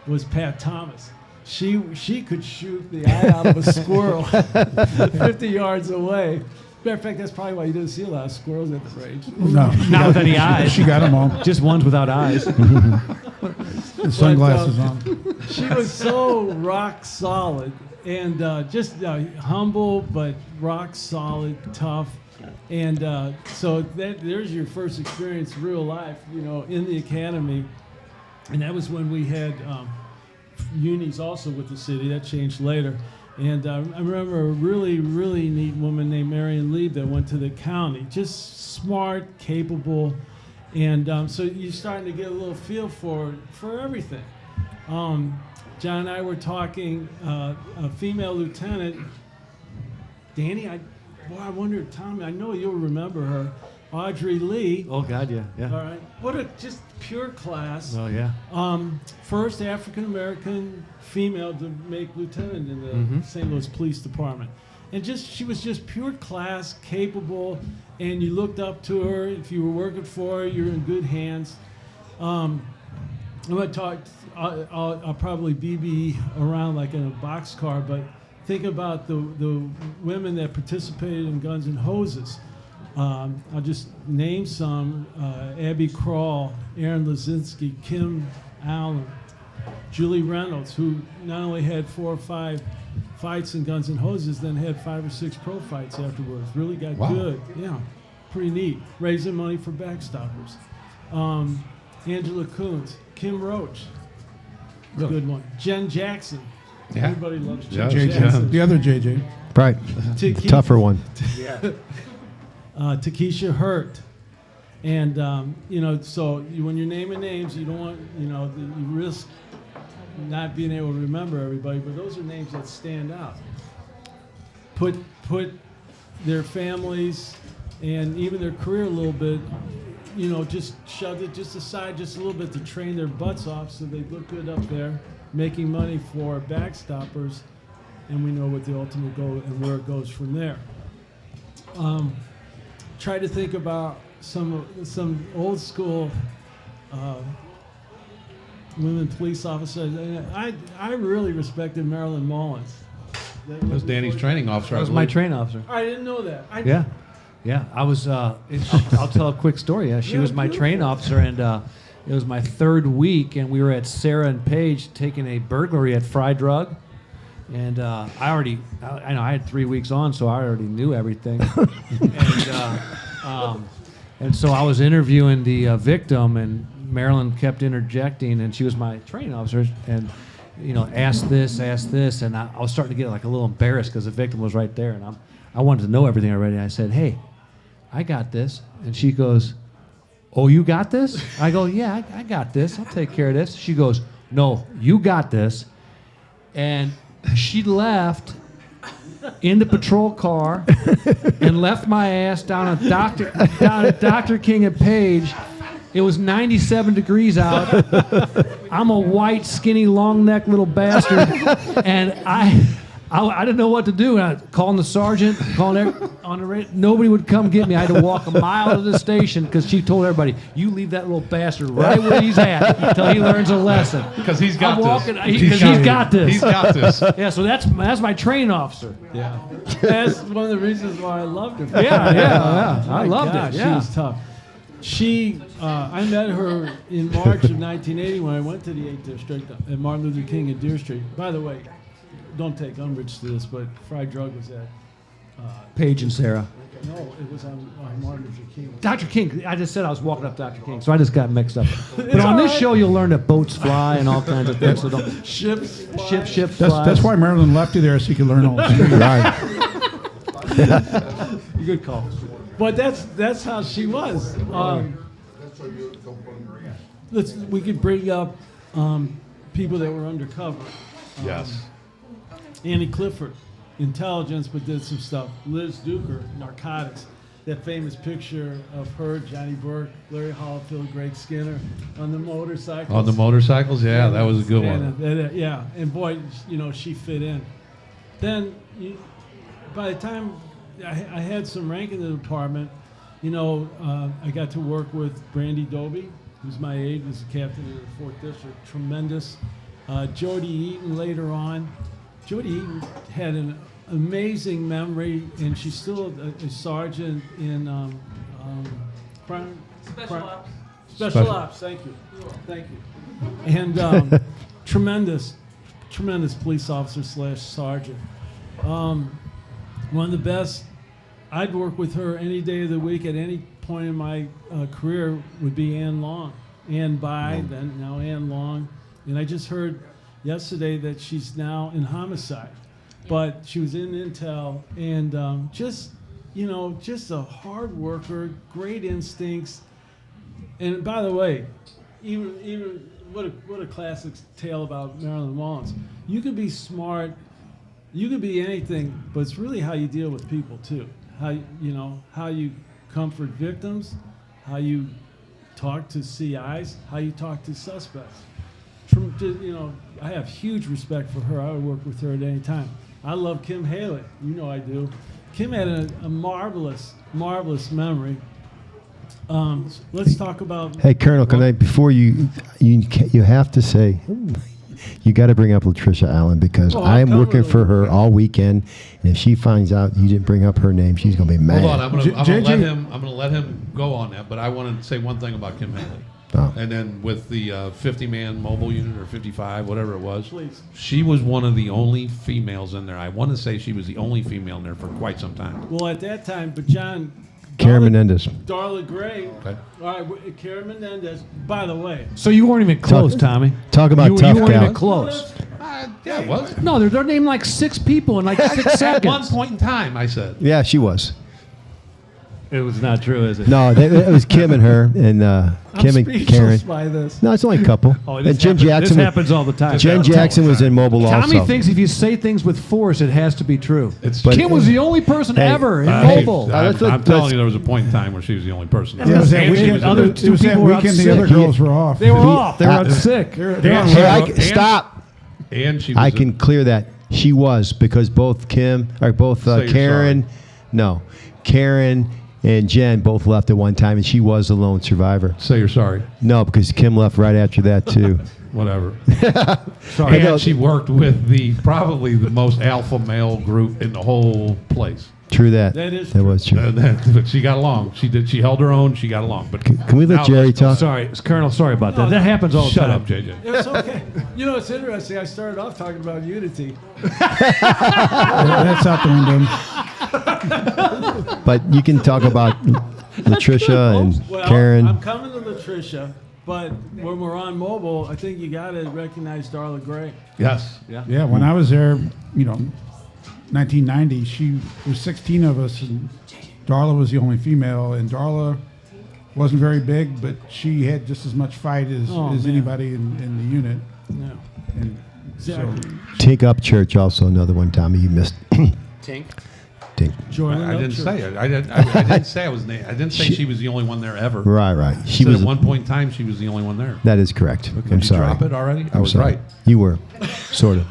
was Pat Thomas. She could shoot the eye out of a squirrel 50 yards away. Matter of fact, that's probably why you didn't see a lot of squirrels at the range. No, Not with any eyes. she got them all. Just ones without eyes. The sunglasses on. She was so rock solid and just humble, but rock solid, tough. And so there's your first experience, real life, in the academy. And that was when we had unis also with the city. That changed later. And I remember a really, really neat woman named Marion Lieb that went to the county. Just smart, capable. And so you're starting to get a little feel for everything. John and I were talking, a female lieutenant, Danny, I wonder, Tommy, I know you'll remember her, Audrey Lee. Oh, God, yeah. All right. What a just pure class. Oh, yeah. First African-American female to make lieutenant in the St. Louis Police Department. And she was just pure class, capable, and you looked up to her. If you were working for her, you're in good hands. I'm going to talk, I'll probably BB around like in a boxcar, but think about the women that participated in Guns and Hoses. I'll just name some: Abby Krall, Erin Lazinski, Kim Allen, Julie Reynolds, who not only had 4 or 5 fights in Guns and Hoses, then had 5 or 6 pro fights afterwards. Really got good. Yeah, pretty neat. Raising money for Backstoppers. Angela Coons, Kim Roach, good one. Jen Jackson. Yeah. Everybody loves Yeah, Jen Jen. Jackson. The other JJ. Right. The tougher one. Takesha Hurt. And, so when you're naming names, you don't want, you risk not being able to remember everybody, but those are names that stand out. Put their families and even their career a little bit, just shoved it just aside just a little bit to train their butts off so they look good up there, making money for Backstoppers, and we know what the ultimate goal and where it goes from there. Try to think about some old school women police officers. I really respected Marilyn Mullins. That was Danny's training officer. That was my training officer. I didn't know that. Yeah. I was. I'll tell a quick story. Yeah, she was my training officer, and it was my 3rd week, and we were at Sarah and Page taking a burglary at Fry Drug, and I had 3 weeks on, so I already knew everything, and so I was interviewing the victim, and Marilyn kept interjecting, and she was my training officer, and ask this, and I was starting to get like a little embarrassed because the victim was right there, and I wanted to know everything already. I said, "Hey, I got this," and she goes, "Oh, you got this?" I go, "Yeah, I got this. I'll take care of this." She goes, "No, you got this," and she left in the patrol car and left my ass down at Dr. King at Page. It was 97 degrees out. I'm a white, skinny, long-necked little bastard, and I didn't know what to do. I calling the sergeant, calling on the radio. Nobody would come get me. I had to walk a mile to the station because she told everybody, "You leave that little bastard right where he's at until he learns a lesson." Because he's got this. Because he's got this. He's got this. Yeah, so that's my training officer. Yeah. That's one of the reasons why I loved her. Yeah. I My loved God, it. She Yeah. was tough. I met her in March of 1980 when I went to the 8th District at Martin Luther King at Deer Street. By the way, don't take umbrage to this, but Fried Drug was at... Paige and Sarah. No, it was on Martin Luther King. Dr. King. I just said I was walking up Dr. King, so I just got mixed up. But on this show, you'll learn that boats fly and all kinds of things. So don't Ships That's why Marilyn left you there, so you could learn all this. Right. Good call. But that's how she was. We could bring up people that were undercover. Yes. Annie Clifford, intelligence, but did some stuff. Liz Duker, narcotics. That famous picture of her, Johnny Burke, Larry Hollifield, Greg Skinner on the motorcycles. On the motorcycles, yeah, that was a good one. Yeah, and boy, she fit in. Then, by the time I had some rank in the department, I got to work with Brandy Doby, who's my aide, was the captain of the 4th District, tremendous. Jody Eaton later on. Jody Eaton had an amazing memory, and she's still a sergeant in Special Ops. Thank you. And tremendous police officer / sergeant. One of the best. I'd work with her any day of the week at any point in my career would be Ann Long. Ann By, then now Ann Long. And I just heard yesterday that she's now in homicide. But she was in Intel, and just a hard worker, great instincts. And by the way, even what a classic tale about Marilyn Mullins. You could be smart, you could be anything, but it's really how you deal with people too. How you comfort victims, how you talk to CIs, how you talk to suspects. I have huge respect for her. I would work with her at any time. I love Kim Haley. You know I do. Kim had a marvelous memory. Let's talk about. Hey, Colonel, can I before you have to say. You got to bring up Latricia Allen because I'm working for her all weekend, and if she finds out you didn't bring up her name, she's gonna be mad. Hold on, I'm gonna let him go on that, but I want to say one thing about Kim Haley. Oh. And then with the 50-man mobile unit or 55, whatever it was, Please. She was one of the only females in there. I want to say she was the only female in there for quite some time. Well, at that time, but John. Karen Menendez. Darla Gray. Okay. All right, Karen Menendez. By the way. So you weren't even close, Tommy. Talk about you tough weren't gal. even close. Yeah, it was. No, they're named like 6 people in like 6 At seconds. one point in time, I said. Yeah, she was. It was not true, is it? No, it was Kim and her, and Kim and speechless Karen. by this. No, it's only a couple. This and Jen happens, Jackson. This happens all the time. Jen Jackson was in mobile Tommy also. thinks if you say things with force, it has to be true. But- Kim was the only person Hey, ever in Hey, mobile. I'm let's- telling you, there was a point in time where she was the only person. It was that And she weekend. was other two It was that people were out weekend. The sick. other girls were off. They were off. They were out sick. Stop. And she was I can clear that. She was because both Kim or both Say you're Karen, Karen and Jen both left at one time, and she was the lone survivor. say you're sorry. No, because Kim left right after that too. Whatever. Sorry. And she worked with probably the most alpha male group in the whole place. True that. That is That true. was true. But she got along. She held her own. She got along. But Can we let now Jerry let's go. talk? Sorry, Colonel. Sorry about that. That happens all the Shut time. up, JJ. It's okay. You know, it's interesting. I started off talking about unity. That's out the window. But you can talk about Latricia and Well, Karen. I'm coming to Latricia, but when we're on mobile, I think you got to recognize Darla Gray. Yes. Yeah, when I was there, 1990, she was 16 of us, and Darla was the only female. And Darla wasn't very big, but she had just as much fight as man. anybody in the unit. Yeah. And Exactly. Tink Upchurch, also another one, Tommy, you missed. Tink. Tink. Jordan I didn't Upchurch. say it. I didn't say I was. I didn't say she was the only one there ever. Right. She She was. at one point in time. She was the only one there. That is correct. Did I'm you sorry. drop it already? I I'm was sorry. right. You were, sort of.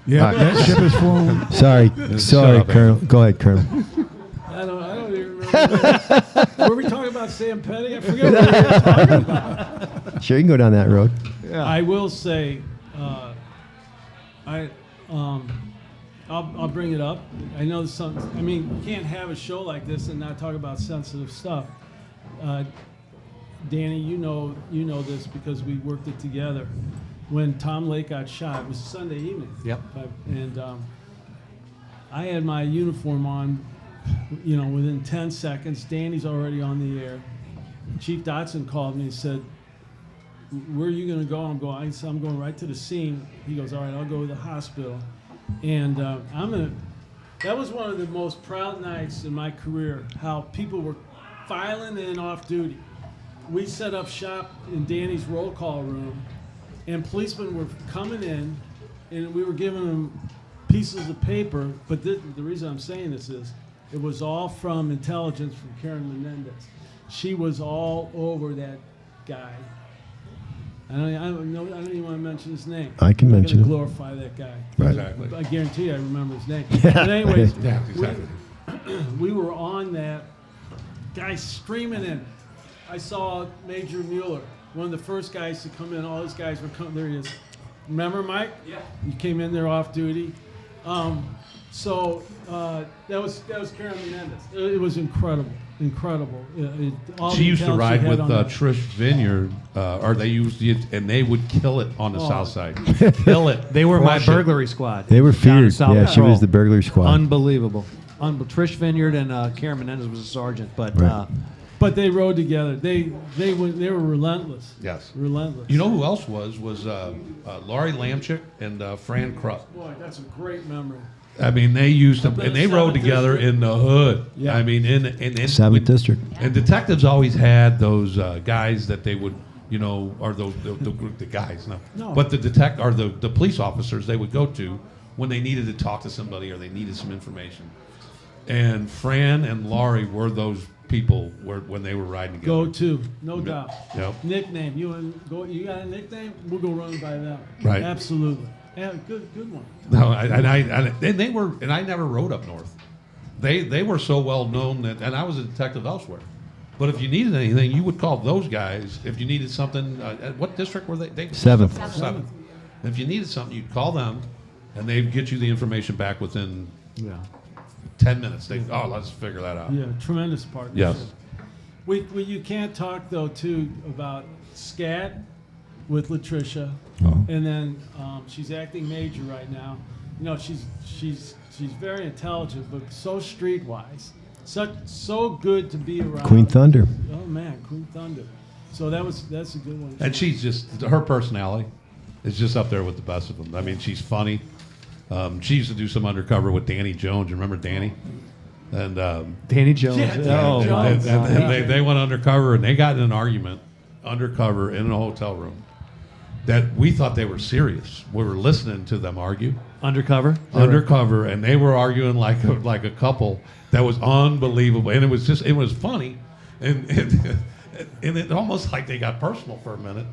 yeah, All right. that ship is full. Sorry, Shut up, Colonel. Go ahead, Colonel. I don't even remember. that. Were we talking about Sam Petty? I forget what we were talking about. Sure, you can go down that road. I will say, I'll bring it up. I know some. I mean, you can't have a show like this and not talk about sensitive stuff. Danny, you know this because we worked it together. When Tom Lake got shot, it was Sunday evening. Yep. And I had my uniform on, within 10 seconds. Danny's already on the air. Chief Dotson called me and said, "Where are you going to go?" I'm going. I said, "I'm going right to the scene." He goes, "All right, I'll go to the hospital." And that was one of the most proud nights in my career. How people were filing in off duty. We set up shop in Danny's roll call room, and policemen were coming in, and we were giving them pieces of paper. But the reason I'm saying this is, it was all from intelligence from Karen Menendez. She was all over that guy. I don't even want to mention his name. I can I'm mention gonna it. glorify that guy. Right. Exactly. I guarantee you I remember his name. But anyways, Yeah, exactly. we were on that. Guy screaming in. I saw Major Mueller, one of the first guys to come in. All those guys were coming. There he is. Remember, Mike? Yeah. He came in there off duty. So that was Karen Menendez. It was incredible. All She the used to talent ride had with on that. Trish Vineyard, or they used it, and they would kill it on the South Side. Kill it. They were my Crush it. burglary squad. They were down in feared. South Yeah, she Patrol. was the burglary squad. Unbelievable. Trish Vineyard and Karen Menendez was a sergeant, but Right. But they rode together. They were relentless. Yes. Relentless. You know who else was Laurie Lamchick and Fran Krupp. Boy, that's a great memory. I mean, they used to, Up in and the they rode 7th together District. in the hood. Yeah. I mean, in 7th District. And detectives always had those guys that they would, or the guys, No. but the the police officers they would go to when they needed to talk to somebody or they needed some information. And Fran and Laurie were those people when they were riding together. Go to, no doubt. Yep. Nickname. You got a nickname? We'll go run by them. Right. Absolutely. Yeah, good one. No, and they were, and I never rode up north. They were so well known that, and I was a detective elsewhere. But if you needed anything, you would call those guys. If you needed something, what district were they? 7th. 7th. If you needed something, you'd call them, and they'd get you the information back within 10 minutes. Let's figure that out. Yeah, tremendous partnership. Yes. You can't talk though too about SCAT with Latricia, and then she's acting major right now. She's very intelligent, but so streetwise, so good to be around. Queen Thunder. Oh man, Queen Thunder. So that's a good one. And she's just, her personality is just up there with the best of them. I mean, she's funny. She used to do some undercover with Danny Jones. You remember Danny? And Danny Jones. Yeah, Danny Jones. and they went undercover and they got in an argument undercover in a hotel room that we thought they were serious. We were listening to them argue. Undercover? Undercover, and they were arguing like a couple that was unbelievable. And it was funny. And it almost like they got personal for a minute.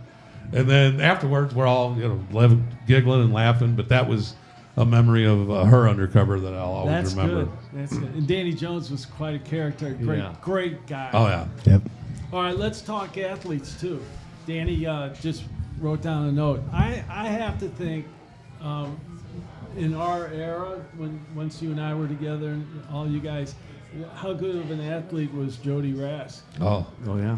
And then afterwards, we're all giggling and laughing. But that was a memory of her undercover that I'll always remember. Good. That's good. And Danny Jones was quite a character. Great guy. Oh yeah. Yep. All right, let's talk athletes too. Danny just wrote down a note. I have to think in our era, once you and I were together, and all you guys, how good of an athlete was Jody Rask? Oh yeah.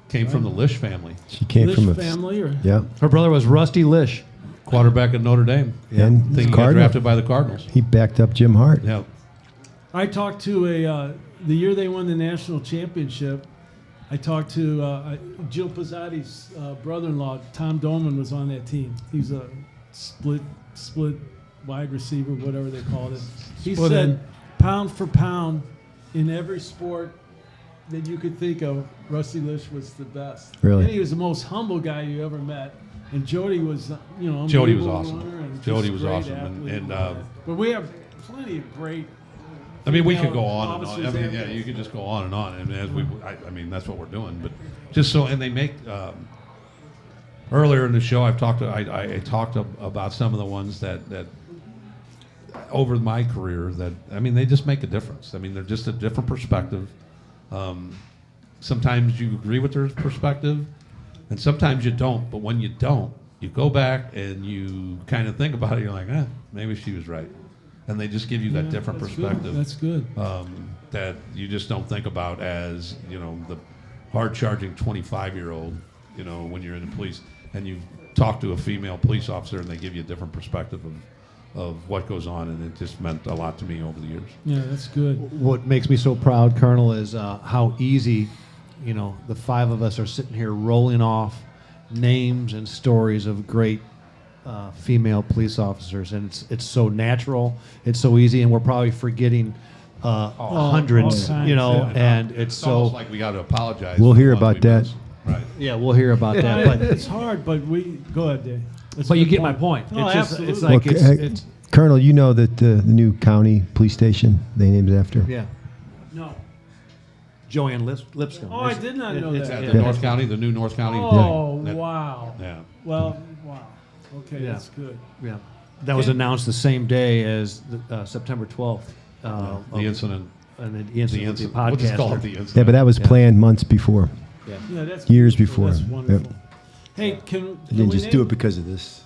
Came from the Lish family. She came Lish from a family, or yeah. Her brother was Rusty Lish. Quarterback at Notre Dame. And I think he got Cardinal. drafted by the Cardinals. He backed up Jim Hart. Yeah. I talked to the year they won the national championship. I talked to Jill Pizzotti's brother-in-law. Tom Dolman was on that team. He's a split wide receiver, whatever they called it. He Split said, end. pound for pound, in every sport that you could think of, Rusty Lish was the best. Really? And he was the most humble guy you ever met. And Jody was, Jody was unbelievable awesome. runner and Jody just was great awesome. athlete. And but we have plenty of great. I mean, we could female go on and on. officers I mean, and- yeah, you could just go on and on. And as I mean, that's what we're doing. But just so, and they make earlier in the show, I talked about some of the ones that over my career that I mean, they just make a difference. I mean, they're just a different perspective. Sometimes you agree with their perspective, and sometimes you don't. But when you don't, you go back and you kind of think about it. You're like, maybe she was right. And they just give you that different that's perspective. Good. That's good. That you just don't think about as, the hard-charging 25-year-old, when you're in the police and you talk to a female police officer and they give you a different perspective of what goes on, and it just meant a lot to me over the years. Yeah, that's good. What makes me so proud, Colonel, is how easy, the five of us are sitting here rolling off names and stories of great female police officers, and it's so natural, it's so easy, and we're probably forgetting hundreds, all kinds, and it's almost so. like we got to apologize. We'll for the hear ones about we that. missed. Right. Yeah, we'll hear about that, but It's hard, but go ahead, Dave. That's a you good get my point. No, It's just, absolutely. it's like Well, it's Colonel, you know that the new county police station they named it after. yeah. No. Joanne Lipscomb. Oh, I did not know It's- that. Yeah, yeah. the North County, the new North County. Oh, That- wow. Yeah. Well, wow. Okay, Yeah. that's good. Yeah, that was Okay. announced the same day as September 12th. The incident. And the incident with the We'll just call it podcaster. the incident. Yeah, but that was Yeah. planned months before. Yeah, that's Years beautiful. before. That's Yep. wonderful. Hey, can They didn't we just do name- it because of this.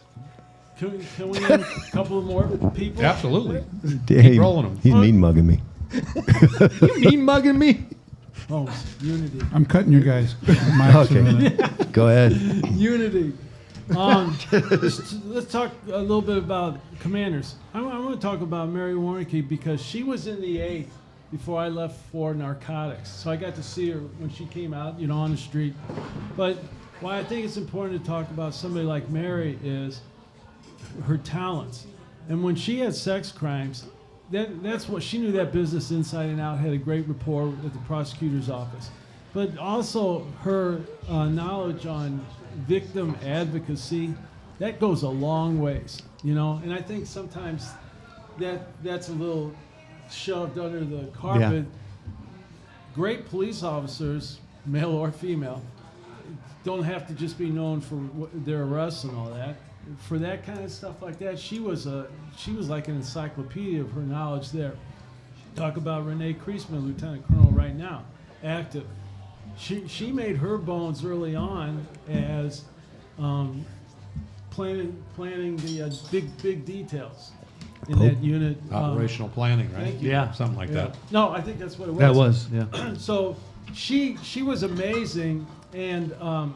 Can we name a couple of more people? Absolutely. Keep rolling 'em. He's mean mugging me. You mean mugging me? Oh, Unity. I'm cutting your guys. mics for a minute. Okay. Go ahead. Unity. Let's talk a little bit about commanders. I want to talk about Mary Warnke because she was in the 8th before I left for narcotics. So I got to see her when she came out, on the street. But why I think it's important to talk about somebody like Mary is her talents. And when she had sex crimes, that's what she knew that business inside and out, had a great rapport with the prosecutor's office. But also her knowledge on victim advocacy, that goes a long ways, and I think sometimes that's a little shoved under the carpet. Great police officers, male or female, don't have to just be known for their arrests and all that. For that kind of stuff like that, she was like an encyclopedia of her knowledge there. Talk about Renee Kreisman, Lieutenant Colonel right now, active. She made her bones early on as planning the big details in that unit. Operational planning, right? Thank you. Yeah. Something like that. No, I think that's what it was. That was, yeah. So she was amazing, and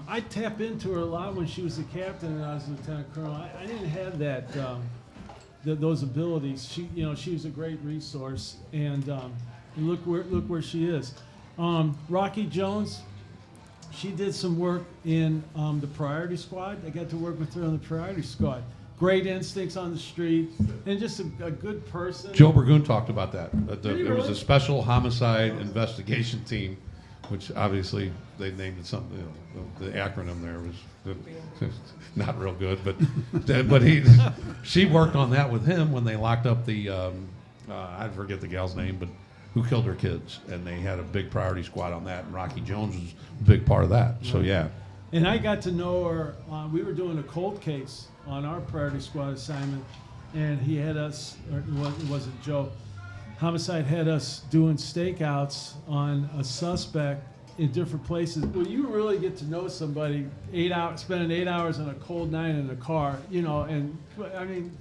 I tap into her a lot when she was the captain and I was lieutenant colonel. I didn't have that those abilities. She was a great resource, and look where she is. Rocky Jones, she did some work in the Priority Squad. I got to work with her on the Priority Squad. Great instincts on the street, and just a good person. Joe Burgoon talked about that. It was really? a special homicide investigation team, which obviously they named it something. The acronym there was not real good, but she worked on that with him when they locked up the I forget the gal's name, but who killed her kids, and they had a big priority squad on that, and Rocky Jones was a big part of that. So yeah. And I got to know her. We were doing a cold case on our priority squad assignment, and he had us, or it wasn't Joe. Homicide had us doing stakeouts on a suspect in different places. Well, you really get to know somebody spending 8 hours on a cold night in a car, and I mean,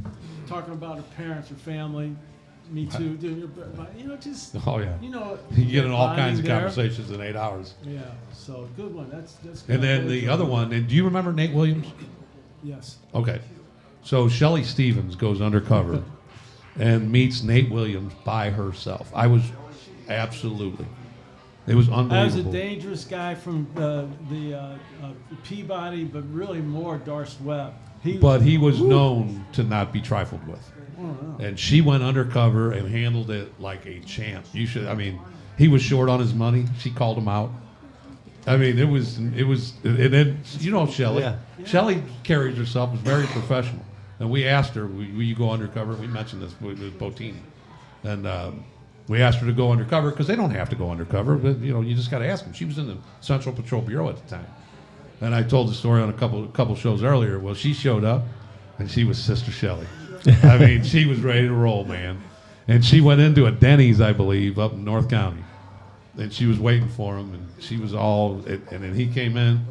talking about her parents or family. Me too. Just Oh yeah. you get in all bonding kinds of there. conversations in 8 hours. Yeah. So good one. That's good. And then the other one. And do you remember Nate Williams? Yes. Okay. So Shelley Stevens goes undercover and meets Nate Williams by herself. I was absolutely. It was unbelievable. I was a dangerous guy from the Peabody, but really more Darst Webb. But he was known to not be trifled with. And she went undercover and handled it like a champ. He was short on his money. She called him out. I mean, it was, and then, Shelley. Yeah. Shelley carries herself as very professional. And we asked her, will you go undercover? We mentioned this with Botini. And we asked her to go undercover because they don't have to go undercover, but, you just got to ask them. She was in the Central Patrol Bureau at the time. And I told the story on a couple shows earlier. Well, she showed up, and she was Sister Shelley. I mean, she was ready to roll, man. And she went into a Denny's, I believe, up in North County. And she was waiting for him, and she was and then he came in.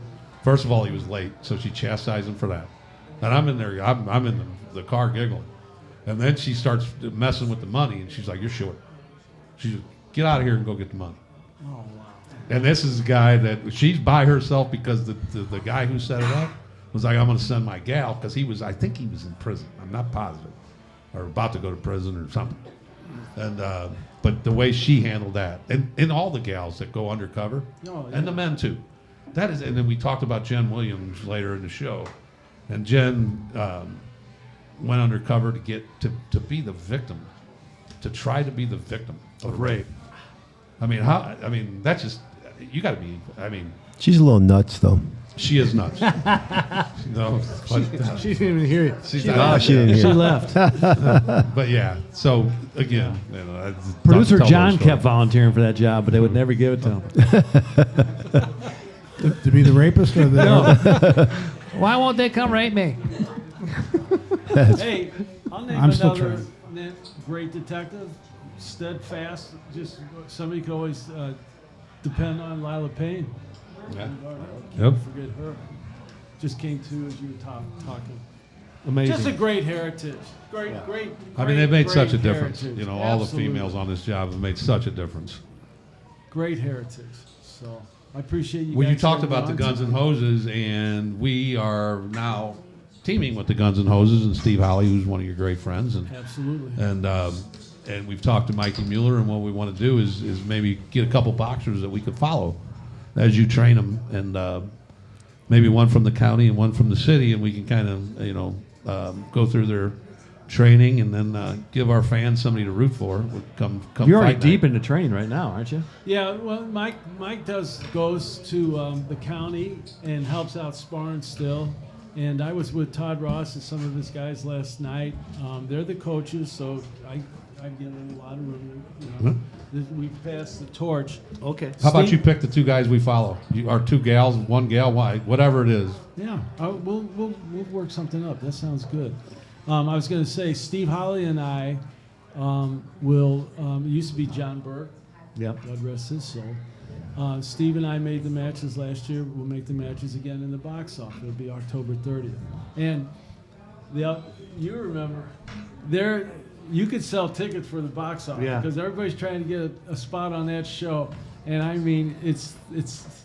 First of all, he was late, so she chastised him for that. And I'm in there, I'm in the car giggling. And then she starts messing with the money, and she's like, you're short. She's like, get out of here and go get the money. Oh, wow. And this is a guy that she's by herself because the guy who set it up was like, I'm going to send my gal, because I think he was in prison. I'm not positive. Or about to go to prison or something. And but the way she handled that, and all the gals that go undercover, and the men too. That is, and then we talked about Jen Williams later in the show. And Jen went undercover to be the victim, to try to be the victim of rape. I mean, that's just, you got to be, She's a little nuts, though. She is nuts. No, She didn't even hear you. She didn't hear. She left. but yeah, so again, Producer tell John those stories. kept volunteering for that job, but they would never give it to him. To be the rapist or the... Why won't they come rape me? Hey, I'll name I'm still another trying. great detective, steadfast. Just somebody could always depend on Lila Payne. Yeah. Can't Yep. forget her. Just came to as you were talking. Amazing. Just a great heritage. Great. I mean, they've made great such a difference. heritage. You know, all the Absolutely. females on this job have made such a difference. Great heritage. So I appreciate you. Well, you guys talked coming about the on Guns and tonight. Hoses, and we are now teaming with the Guns and Hoses and Steve Holly, who's one of your great friends, and Absolutely. and we've talked to Mikey Mueller, and what we want to do is maybe get a couple boxers that we could follow as you train them, and maybe one from the county and one from the city, and we can kind of go through their training and then give our fans somebody to root for. Come You're already fight deep night. into training right now, aren't you? Yeah, well, Mike goes to the county and helps out sparring still. And I was with Todd Ross and some of his guys last night. They're the coaches, so I get in a lot of room. You know, we passed the torch. Okay. How about you pick the two guys we follow? Our two gals, one gal, whatever it is. Yeah, we'll work something up. That sounds good. I was going to say Steve Holly and I will. It used to be John Burke. Yep. God rest his soul. Steve and I made the matches last year. We'll make the matches again in the box off. It'll be October 30th. And you remember, you could sell tickets for the box off because everybody's trying to get a spot on that show. And I mean, it's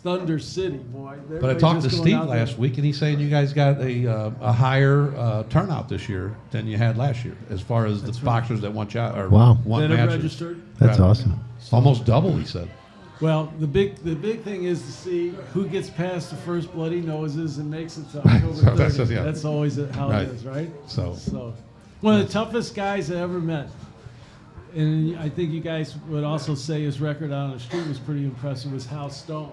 Thunder City, boy. But I talked to Steve last week, and he's saying you guys got a higher turnout this year than you had last year, as far as the boxers that want Wow. want that have matches. registered. That's awesome. Almost double, he said. Well, the big thing is to see who gets past the first bloody noses and makes it to October 30th. That's always how Right. it is, right? So one of the toughest guys I ever met. And I think you guys would also say his record out on the street was pretty impressive, was Hal Stone.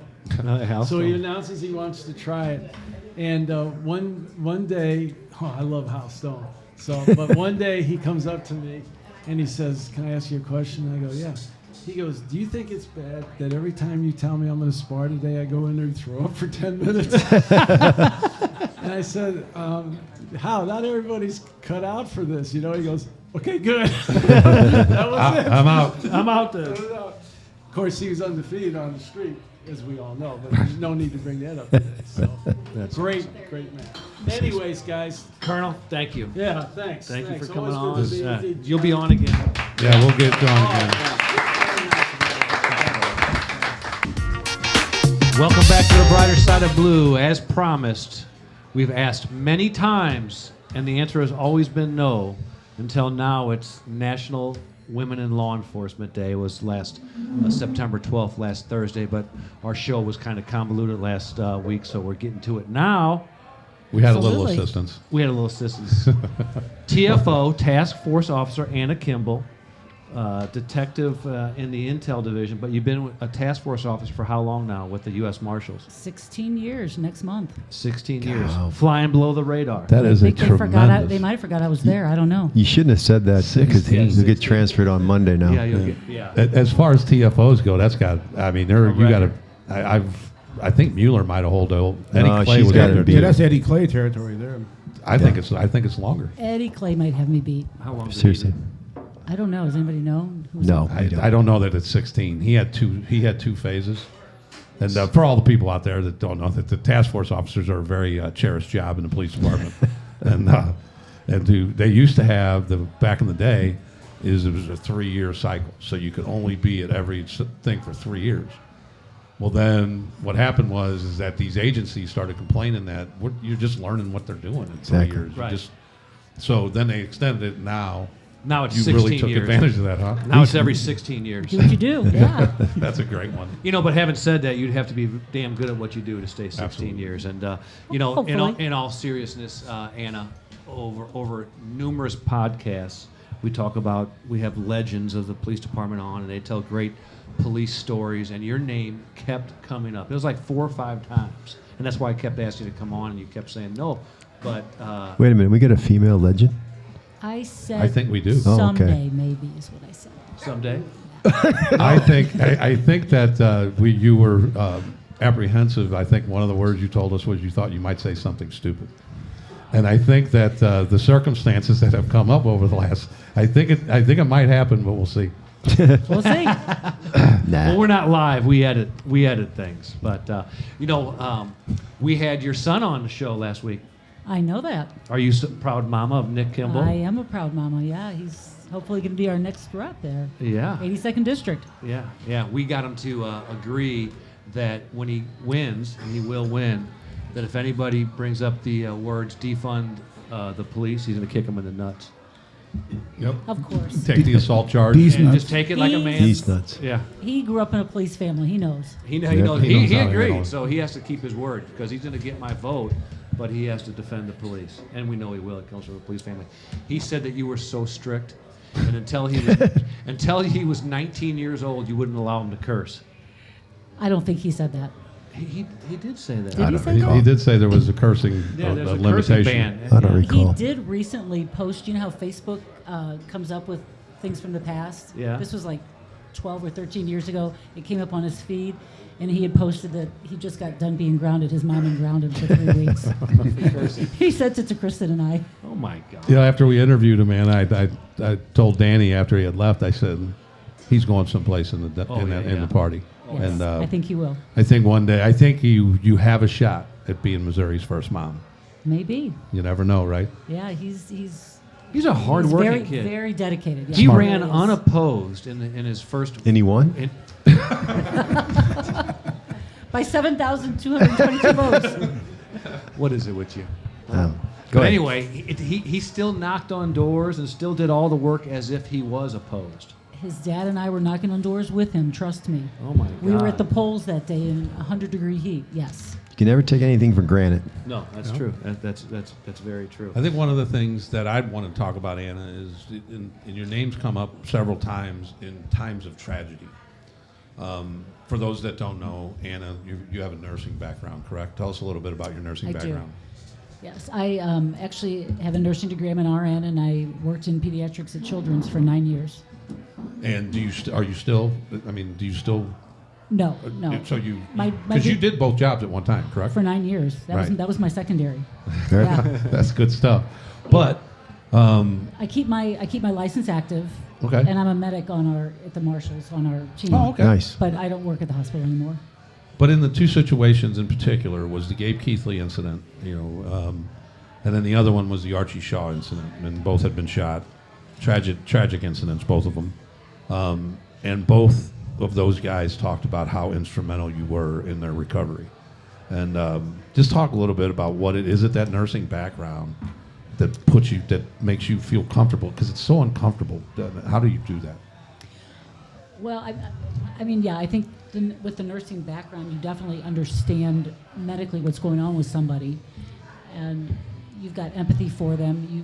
So he announces he wants to try it. And one day, I love Hal Stone. But one day he comes up to me and he says, "Can I ask you a question?" And I go, "Yeah." He goes, "Do you think it's bad that every time you tell me I'm going to spar today, I go in there and throw up for 10 minutes?" And I said, "How? Not everybody's cut out for this." You know, he goes, "Okay, good." That was it. I'm out. I'm out there. Of course, he was undefeated on the street, as we all know, but there's no need to bring that up today. So, great man. Anyways, guys. Colonel, thank you. Yeah, thanks. Thank you for Always coming good to on. be- You'll be on again. Yeah, we'll get on again. Welcome back to the brighter side of blue. As promised, we've asked many times, and the answer has always been no. Until now, it's National Women in Law Enforcement Day. It was last September 12th, last Thursday, but our show was kind of convoluted last week, so we're getting to it now. We had a little assistance. We had a little assistance. TFO, Task Force Officer Anna Kimble, detective in the Intel Division, but you've been a task force officer for how long now with the U.S. Marshals? 16 years next month. 16 years. Flying below the radar. That is a They tremendous. they might have forgot I was there. I don't know. You shouldn't have said that because 16. you'll get transferred on Monday now. Yeah, you'll get, yeah. As far as TFOs go, that's got. I mean, you got to. I think Mueller might have hold Eddie No, Clay she's was gotta under. be- Yeah, that's Eddie Clay territory there. I think it's longer. Eddie Clay might have me beat. How long? Seriously. I don't know. Does anybody know? Who's No. I don't know that it's 16. He had two phases. And for all the people out there that don't know, that the task force officers are a very cherished job in the police department. They used to have back in the day, it was a 3-year cycle, so you could only be at every thing for 3 years. Well, then what happened is that these agencies started complaining that you're just learning what they're doing in 3 Exactly. years. Right. So then they extended it. Now Now it's you 16 really took years. advantage of that, huh? Now it's every 16 years. Do what you do. Yeah. That's a great one. You know, but having said that, you'd have to be damn good at what you do to stay 16 Absolutely. years. And you know, Hopefully. in all seriousness, Anna, over numerous podcasts, we have legends of the police department on, and they tell great police stories, and your name kept coming up. It was like 4 or 5 times, and that's why I kept asking you to come on, and you kept saying no. But Wait a minute. We got a female legend? I said. I think we do. Oh, okay. Someday, maybe is what I said. someday, I think that you were apprehensive. I think one of the words you told us was you thought you might say something stupid. And I think that the circumstances that have come up over the last, I think it might happen, but we'll see. We'll see. well, we're not live. We edit things. But you know, we had your son on the show last week. I know that. Are you proud mama of Nick Kimble? I am a proud mama. Yeah, he's hopefully going to be our next rep there. Yeah. 82nd District. Yeah. We got him to agree that when he wins, and he will win, that if anybody brings up the words defund the police, he's going to kick them in the nuts. Yep. Of course. Take the assault charge. And just take it like a man. These nuts. Yeah. He grew up in a police family. He knows. He knows. He knows He how to handle agreed, it. so he has to keep his word because he's going to get my vote, but he has to defend the police, and we know he will. It comes from a police family. He said that you were so strict, and until he was 19 years old, you wouldn't allow him to curse. I don't think he said that. He did say that. Did he say that? He did say there was a cursing There's a limitation. cursing ban. I don't recall. He did recently post, you know how Facebook comes up with things from the past? Yeah. This was like 12 or 13 years ago. It came up on his feed, and he had posted that he just got done being grounded. His mom had grounded for 3 weeks. He sent it to Kristen and I. Oh, my God. Yeah, after we interviewed him, man, I told Danny after he had left, I said, he's going someplace in the in the party. Yes, And I think he will. I think one day, I think you have a shot at being Missouri's first mom. Maybe. You never know, right? Yeah, he's a hard-working very, kid. very dedicated. Yeah, He Smart. ran Really is. unopposed in his first. And he won? By 7,222 votes. What is it with you? Go But ahead. anyway, he still knocked on doors and still did all the work as if he was opposed. His dad and I were knocking on doors with him, trust me. Oh, my God. We were at the polls that day in 100-degree heat, yes. You can never take anything for granted. No, that's true. That's very true. I think one of the things that I'd want to talk about, Anna, is in your names come up several times in times of tragedy. For those that don't know, Anna, you have a nursing background, correct? Tell us a little bit about your nursing background. Yes, I actually have a nursing degree. I'm an RN, and I worked in pediatrics at Children's for 9 years. And do you still? No. So you, My because you did both jobs at one time, correct? For 9 years. That was my secondary. Yeah. That's good stuff. But I keep my license active. Okay. And I'm a medic at the Marshals on our team. Oh, okay. Nice. But I don't work at the hospital anymore. But in the two situations in particular was the Gabe Keithley incident, and then the other one was the Archie Shaw incident, and both had been shot. Tragic incidents, both of them. And both of those guys talked about how instrumental you were in their recovery. And just talk a little bit about what it is at that nursing background that makes you feel comfortable, because it's so uncomfortable. How do you do that? Well, I mean, yeah, I think with the nursing background, you definitely understand medically what's going on with somebody, and you've got empathy for them.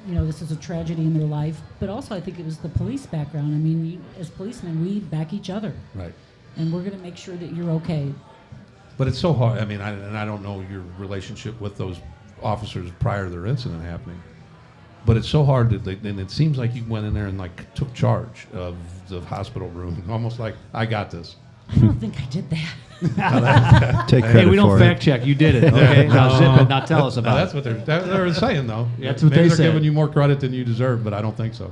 You know, this is a tragedy in their life, but also I think it was the police background. I mean, as policemen, we back each other, Right. and we're going to make sure that you're okay. But it's so hard. I mean, I don't know your relationship with those officers prior to their incident happening, but it's so hard and it seems like you went in there and took charge of the hospital room, almost like, I got this. I don't think I did that. Take credit Hey, we don't for fact check. You did it. Okay. Now zip it. Now tell us about That's it. what they're saying, though. That's what Maybe they they're said. giving you more credit than you deserve, but I don't think so.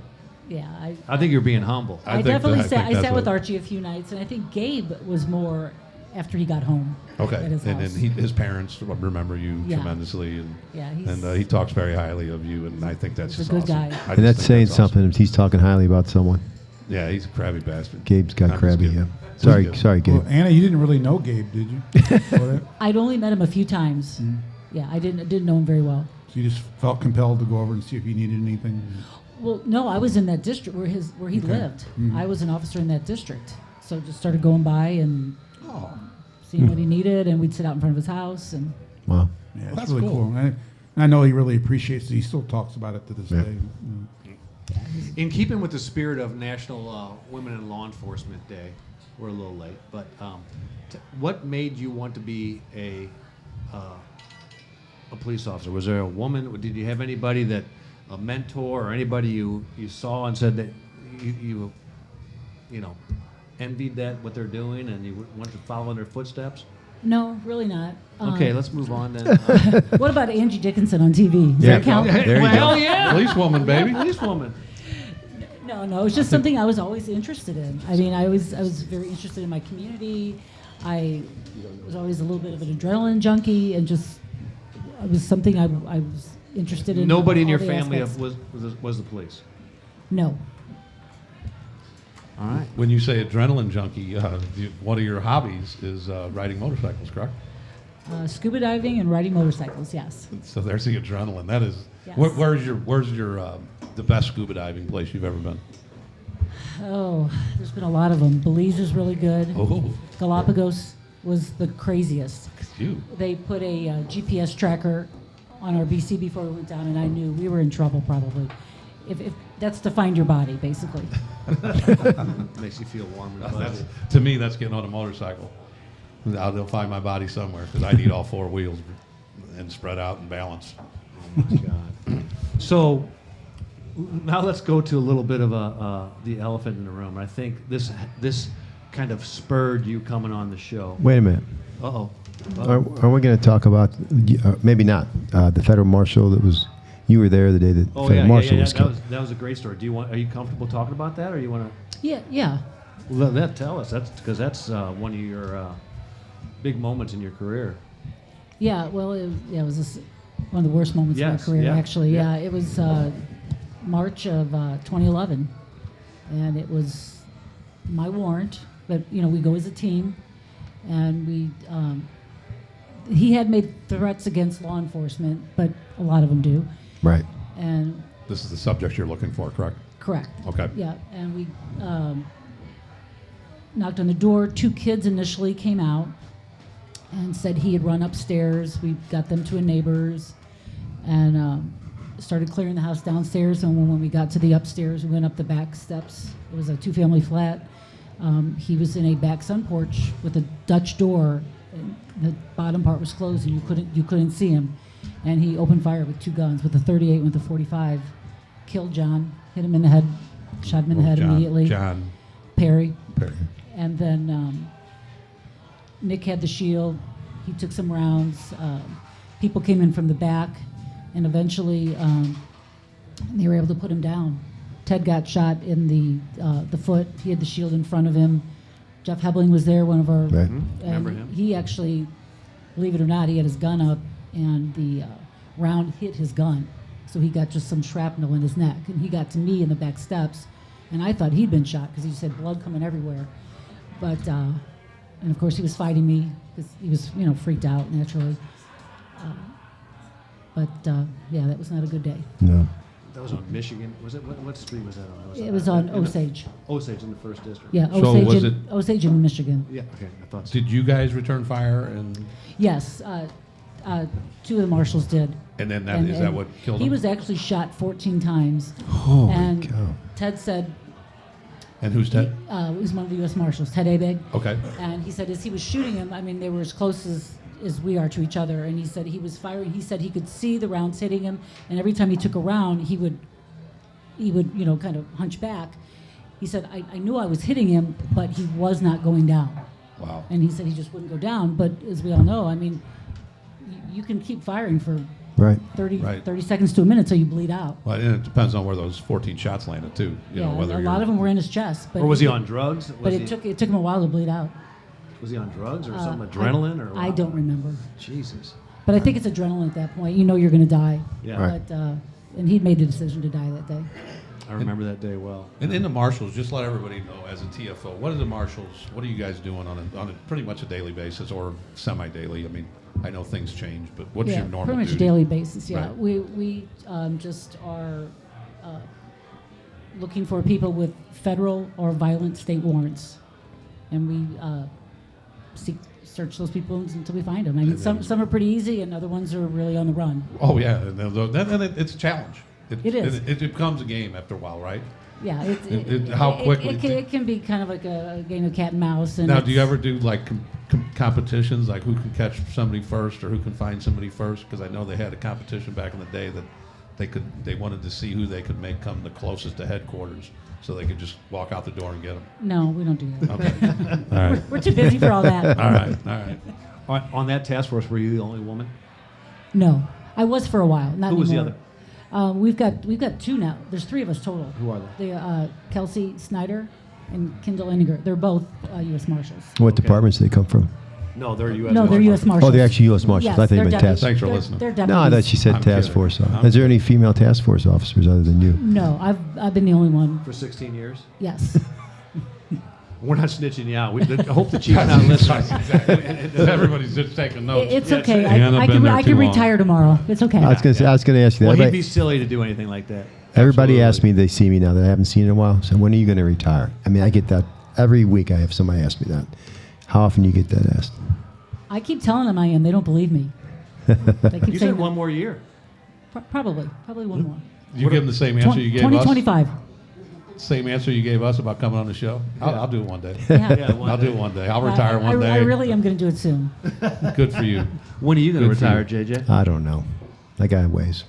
Yeah, I think you're being humble. I definitely think I that's sat with what- Archie a few nights, and I think Gabe was more after he got home. Okay, At his and house. his parents remember you Yeah. tremendously, Yeah, and he talks very highly of you, and I think that's He's just a good awesome. guy. I And just that's think saying awesome. something if he's talking highly about someone. Yeah, he's a crabby bastard. Gabe's got I'm just crabby, kidding. yeah. Sorry, He's good. sorry, Gabe. Well, Anna, you didn't really know Gabe, did you? So I'd only met him a few times. Yeah, I didn't know him very well. you just felt compelled to go over and see if he needed anything? Well, no, I was in that district where he Okay. lived. I was an officer in that district, so just started going by and seeing what he needed, and we'd sit out in front of his house. And Wow. Yeah, Well, it's that's really cool. cool. And I know he really appreciates it. He still talks about it to this Yeah. day. In keeping with the spirit of National Women in Law Enforcement Day, we're a little late, but what made you want to be a police officer? Was there a woman? Did you have anybody a mentor or anybody you saw and said that you envied that what they're doing and you wanted to follow in their footsteps? no, really not. Okay, let's move on then. What about Angie Dickinson on TV? Does Yeah, that count? there you well, go. hell yeah, Policewoman, baby. policewoman. No, it's just something I was always interested in. I mean, I was very interested in my community. I was always a little bit of an adrenaline junkie, and just it was something I was interested in. Nobody in all your the family aspects. was the police. No. All right. When you say adrenaline junkie, one of your hobbies is riding motorcycles, correct? Scuba diving and riding motorcycles, yes. So there's the adrenaline. That is. Yes. Where's your the best scuba diving place you've ever been? Oh, there's been a lot of them. Belize is really good. Oh, Galapagos was the craziest. you. They put a GPS tracker on our BC before we went down, and I knew we were in trouble probably. If that's to find your body, basically. Makes you feel warm and fuzzy. That's, to me, that's getting on a motorcycle. They'll find my body somewhere because I need all four wheels and spread out and balance. Oh my God. So now let's go to a little bit of the elephant in the room. I think this kind of spurred you coming on the show. Wait a minute. Uh-oh. Are we going to talk about, maybe not, the federal marshal that was, you were there the day that Oh federal yeah, marshal yeah. was killed. That was a great story. Are you comfortable talking about that, or you want to? Yeah. Tell us. That's because that's one of your big moments in your career. Yeah, well, it was one of the worst moments of my career, actually. Yeah, it was March of 2011, and it was my warrant. But we go as a team, and he had made threats against law enforcement, but a lot of them do. Right. And This is the subject you're looking for, correct? correct. Okay. Yeah, and we knocked on the door. 2 kids initially came out and said he had run upstairs. We got them to a neighbor's and started clearing the house downstairs. And when we got to the upstairs, we went up the back steps. It was a 2-family flat. He was in a back sun porch with a Dutch door. And the bottom part was closed, and you couldn't see him. And he opened fire with 2 guns, with a 38 and with a 45. Killed John, hit him in the head, shot him in the head immediately. John Perry. Perry. And then Nick had the shield. He took some rounds. People came in from the back, and eventually they were able to put him down. Ted got shot in the foot. He had the shield in front of him. Jeff Hebling was there, one of our. Right. Remember him? He actually, believe it or not, he had his gun up, and the round hit his gun. So he got just some shrapnel in his neck, and he got to me in the back steps, and I thought he'd been shot because he just had blood coming everywhere. But and of course he was fighting me because he was freaked out naturally. But yeah, that was not a good day. No. That was on Michigan. Was it what street was that on? It was on Osage. Osage in the first district. Yeah, So was it- Osage in Michigan. Yeah. Okay. I thought so. Did you guys return fire and Yes, 2 of the marshals did. and then is that what killed He him? was actually shot 14 times. Holy and cow. Ted said, And who's Ted? it was one of the U.S. Marshals, Ted Abeg. Okay. And he said as he was shooting him, I mean, they were as close as we are to each other. And he said he was firing. He said he could see the rounds hitting him. And every time he took a round, he would kind of hunch back. He said, I knew I was hitting him, but he was not going down. Wow. And he said he just wouldn't go down. But as we all know, I mean, you can keep firing for Right. 30 seconds to a minute till you bleed out. Well, and it depends on where those 14 shots landed too. You know, whether a you're- lot of them were in his chest. But Or was he on drugs? But it took him a while to bleed out. Was he on drugs or some adrenaline or? I don't remember. Jesus. But I think it's adrenaline at that point. You know you're going to die. Yeah. Right. But and he'd made the decision to die that day. I remember that day well. And in the marshals, just let everybody know as a TFO, what are the marshals? What are you guys doing on a pretty much a daily basis or semi-daily? I mean, I know things change, but what's your normal pretty much duty? daily basis. Yeah, Right. we just are looking for people with federal or violent state warrants, and we search those people until we find them. I mean, some are pretty easy, and other ones are really on the run. Oh yeah, and it's a challenge. It is. It becomes a game after a while, right? Yeah, How quickly? it can be kind of like a game of cat and mouse. And Now, do you ever do like competitions, like who can catch somebody first or who can find somebody first? Because I know they had a competition back in the day that they wanted to see who they could make come the closest to headquarters, so they could just walk out the door and get them. No, we don't do that. Okay. All right. We're too busy for all that. All right. On that task force, were you the only woman? No, I was for a while. Not Who was the anymore. We've got 2 now. There's 3 of us total. Who are they? Kelsey Snyder and Kimble. They're both U.S. Marshals. What departments do they come from? No, they're U.S. No, they're U.S. Marshals. Oh, they're actually U.S. Marshals. Yes, I think they're meant deputies. task. Thanks for They're- listening. They're No, I thought deputies. she said I'm task kidding. force. I'm Is there any female task force officers other than you? No, I've been the only one. For 16 years. Yes. We're not snitching you out. I hope the chief's not listening. Everybody's just taking notes. It's okay. Hannah been there I too can long. retire tomorrow. It's okay. I was going to ask you that. Well, he'd Everybody- be silly to do anything like that. Everybody Absolutely. asks me, they see me now that I haven't seen in a while. So when are you going to retire? I mean, I get that every week. I have somebody ask me that. How often do you get that asked? I keep telling them I am. They don't believe me. They keep You saying said one more year. Probably one more. You give them the same answer you gave us? 2025. Same answer you gave us about coming on the show? I'll do it one day. Yeah. Yeah, one I'll day. do it one day. I'll retire one day. I really am going to do it soon. Good for you. When are you going to Good for retire, you. JJ? I don't know. That guy weighs.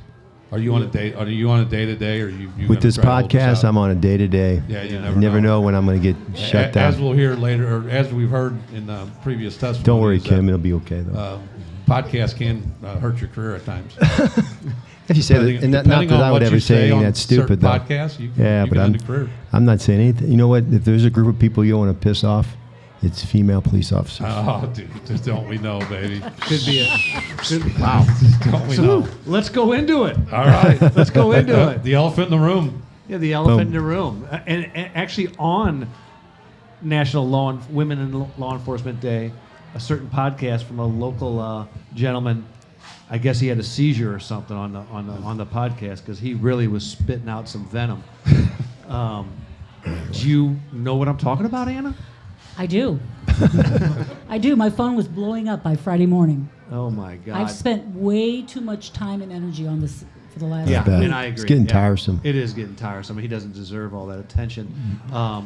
Are you on a day? Are you on a day to day, or you With gonna this try to hold podcast, out? I'm on a day to day. Yeah, you I never know when I'm going to get shut down. As we'll hear later, or as we've heard in previous testimony. Don't worry, Kim. It'll be okay, though. Podcast can hurt your career at times. If you say that, and not Depending that on I would what ever you say say anything on that's stupid, certain though. podcasts, you Yeah, can but end a career. I'm not saying anything. You know what? If there's a group of people you want to piss off, it's female police officers. Oh, dude, just don't we know, baby? Could be it. Wow, don't we know? Let's go into it. All right, Let's go into it. The elephant in the room. Yeah, the elephant in Boom. the room. And actually on National Women in Law Enforcement Day, a certain podcast from a local gentleman, I guess he had a seizure or something on the podcast because he really was spitting out some venom. Do you know what I'm talking about, Anna? I do. I do. My phone was blowing up by Friday morning. Oh my God! I've spent way too much time and energy on this for the last Yeah, bad. and I agree. It's getting Yeah. tiresome. It is getting tiresome. He doesn't deserve all that attention.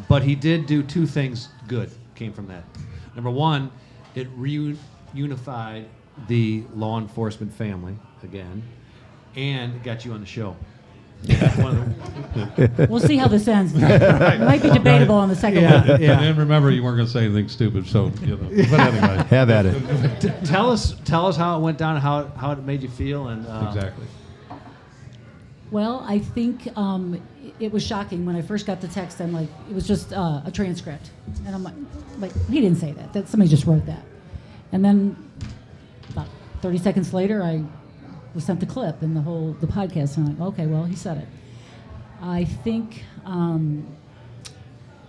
But he did do two things good came from that. Number one, it reunified the law enforcement family again, and it got you on the show. We'll see how this ends. It might be debatable on the second one. And then remember, you weren't going to say anything stupid, so you know. But anyway, Have at it. Tell us how it went down, how it made you feel, and exactly. Well, I think it was shocking when I first got the text. I'm like, it was just a transcript, and I'm like, he didn't say that. That somebody just wrote that. And then about 30 seconds later, I was sent the clip and the podcast, and I'm like, okay, well, he said it. I think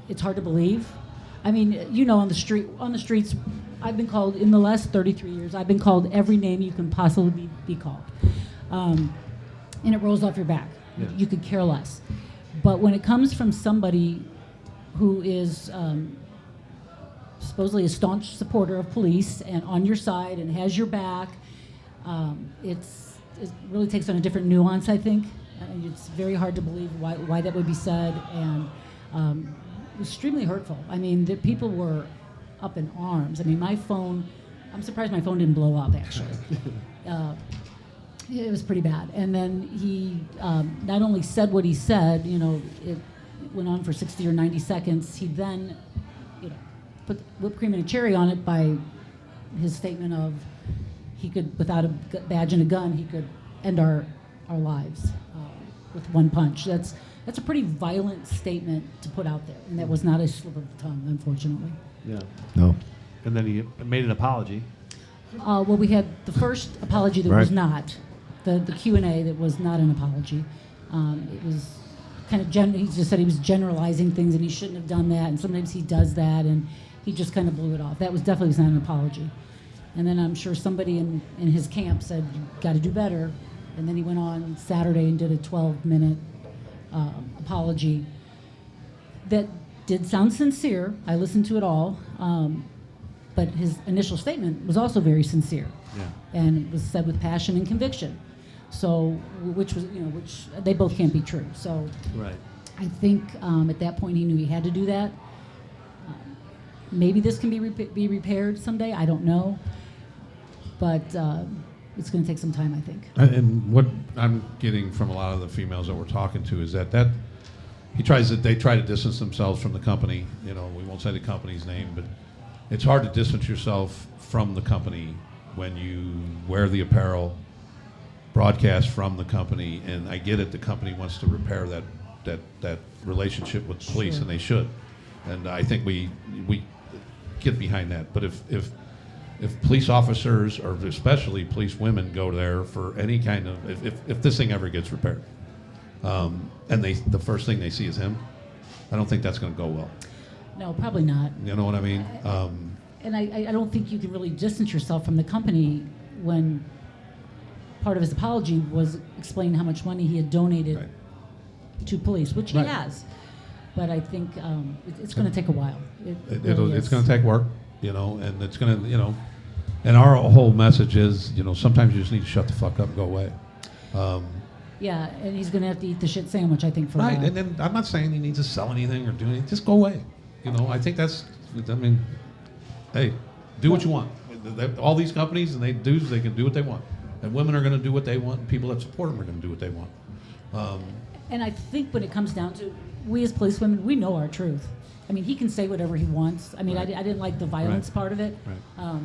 it's hard to believe. I mean, you know, on the streets, I've been called in the last 33 years. I've been called every name you can possibly be called. And it rolls off your back. Yeah. You could care less. But when it comes from somebody who is supposedly a staunch supporter of police and on your side and has your back, it really takes on a different nuance, I think. And it's very hard to believe why that would be said, and extremely hurtful. I mean, the people were up in arms. I mean, my phone, I'm surprised my phone didn't blow up, actually. It was pretty bad. And then he not only said what he said, you know, it went on for 60 or 90 seconds. He then, you know, put whipped cream and a cherry on it by his statement of he could, without a badge and a gun, he could end our lives with one punch. That's a pretty violent statement to put out there, and that was not a slip of the tongue, unfortunately. yeah. No. And then he made an apology. Well, we had the first apology that was Right. not the Q&A that was not an apology. It was kind of he just said he was generalizing things and he shouldn't have done that, and sometimes he does that, and he just kind of blew it off. That was definitely not an apology. And then I'm sure somebody in his camp said, "You got to do better." And then he went on Saturday and did a 12-minute apology that did sound sincere. I listened to it all. But his initial statement was also very sincere, and it was said with passion and conviction. So, which they both can't be true. So, Right. I think at that point he knew he had to do that. Maybe this can be repaired someday. I don't know, but it's going to take some time, I think. And what I'm getting from a lot of the females that we're talking to is that they try to distance themselves from the company. You know, we won't say the company's name, but it's hard to distance yourself from the company when you wear the apparel, broadcast from the company, and I get it. The company wants to repair that relationship with the police, and they should. And I think we get behind that. But if if police officers, or especially police women, go there for any kind of, if this thing ever gets repaired, and the first thing they see is him, I don't think that's going to go well. No, probably not. You know what I mean? And I don't think you can really distance yourself from the company when part of his apology was explaining how much money he had donated Right. to police, which he has. But I think it's going to take a while. It's is. going to take work, and it's going to, and our whole message is, sometimes you just need to shut the fuck up and go away. Yeah, and he's going to have to eat the shit sandwich, I think, for a Right, while. and then I'm not saying he needs to sell anything or do anything. Just go away. I think hey, do what you want. All these companies and they can do what they want. And women are going to do what they want, and people that support them are going to do what they want. And I think when it comes down to, we as policewomen, we know our truth. I mean, he can say whatever he wants. I mean, I didn't like the violence part of it. Right.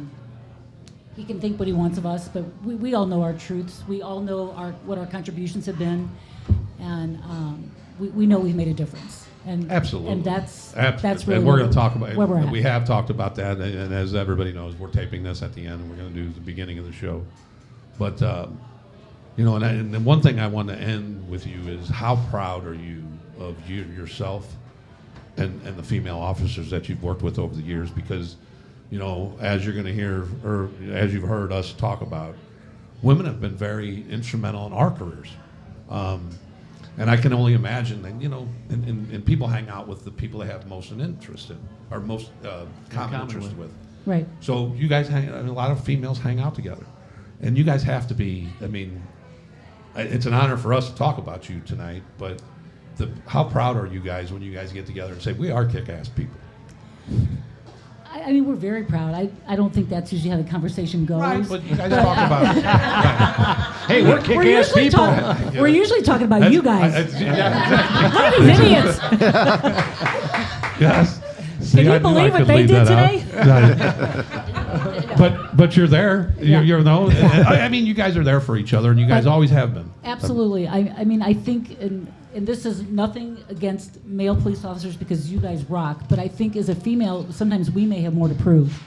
He can think what he wants of us, but we all know our truths. We all know what our contributions have been, and we know we've made a difference. And Absolutely. And that's Absolutely. really And we're going to talk about where we're at. We have talked about that, and as everybody knows, we're taping this at the end, and we're going to do the beginning of the show. But and the one thing I want to end with you is, how proud are you of yourself and the female officers that you've worked with over the years? Because as you're going to hear, or as you've heard us talk about, women have been very instrumental in our careers. And I can only imagine that, and people hang out with the people they have most an interest in, or most common interest with. Right. So you guys a lot of females hang out together. And you guys have to be, it's an honor for us to talk about you tonight, but how proud are you guys when you guys get together and say, we are kick-ass people? I mean, we're very proud. I don't think that's usually how the conversation goes. Right, but you guys talk about it. Right. Hey, we're kick-ass people. We're usually talking about you guys. What are these idiots? Yes. Can you believe what they did today? But you're there. Yeah. You guys are there for each other, and you guys always have been. Absolutely. I mean, I think, and this is nothing against male police officers because you guys rock, but I think as a female, sometimes we may have more to prove.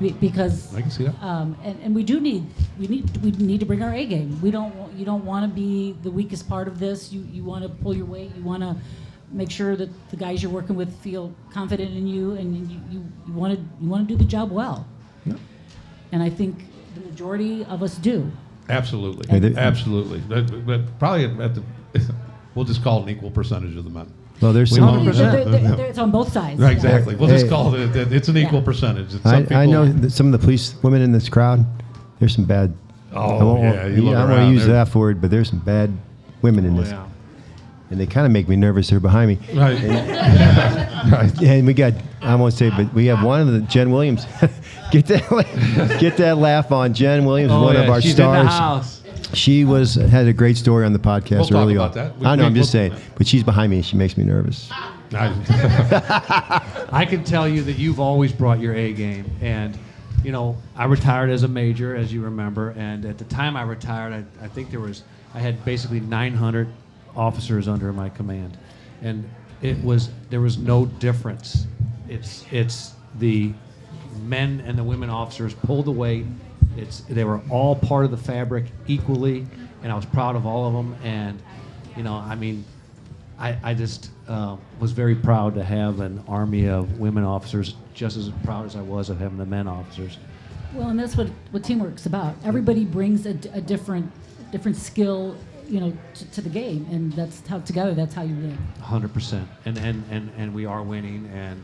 Because I can see that. And we need to bring our A game. You don't want to be the weakest part of this. You want to pull your weight. You want to make sure that the guys you're working with feel confident in you, and you want to do the job well. Yeah. And I think the majority of us do. Absolutely, absolutely. But probably we'll just call it an equal percentage of the men. Well, there's some. It's on both sides. Right, exactly. We'll just call it. It's an equal percentage. I know that some of the police women in this crowd. There's some bad. I don't want to use that word, but there's some bad women in this. Yeah. And they kind of make me nervous. They're behind me. Right. Right. And we got, I won't say, but we have one of the, Jen Williams. Get that laugh on. Jen Williams, one of our she's stars. In the house. She had a great story on the podcast We'll early talk on. about that. I know, I'm just saying. But she's behind me and she makes me nervous. I can tell you that you've always brought your A game. And, I retired as a major, as you remember. And at the time I retired, I think I had basically 900 officers under my command. And there was no difference. It's the men and the women officers pulled the weight. They were all part of the fabric equally, and I was proud of all of them. And I just was very proud to have an army of women officers, just as proud as I was of having the men officers. Well, and that's what teamwork's about. Everybody brings a different skill, to the game, and that's how you win. 100%, and we are winning, and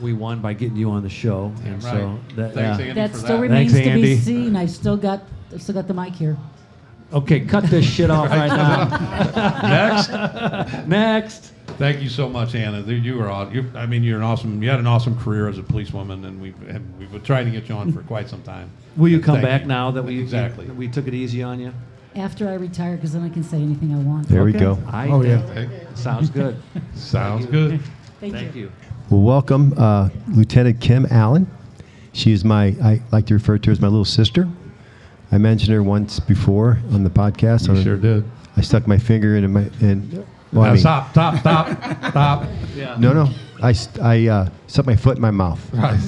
we won by getting you on the show, and right. so Thanks, Andy, that for still that. remains Thanks, to be Andy. seen. I've still got the mic here. Okay, cut this shit off right now. Next. Thank you so much, Anna. You were you had an awesome career as a policewoman, and we've been trying to get you on for quite some time. Will you come Thank back you. now that we took it easy on you? After I retire, because then I can say anything I want. There we go. Sounds good. Sounds good. Thank you. Well, welcome Lieutenant Kim Allen. She is I like to refer to her as my little sister. I mentioned her once before on the podcast. You sure did. I stuck my finger Stop. Yeah. No. I stuck my foot in my mouth. Right.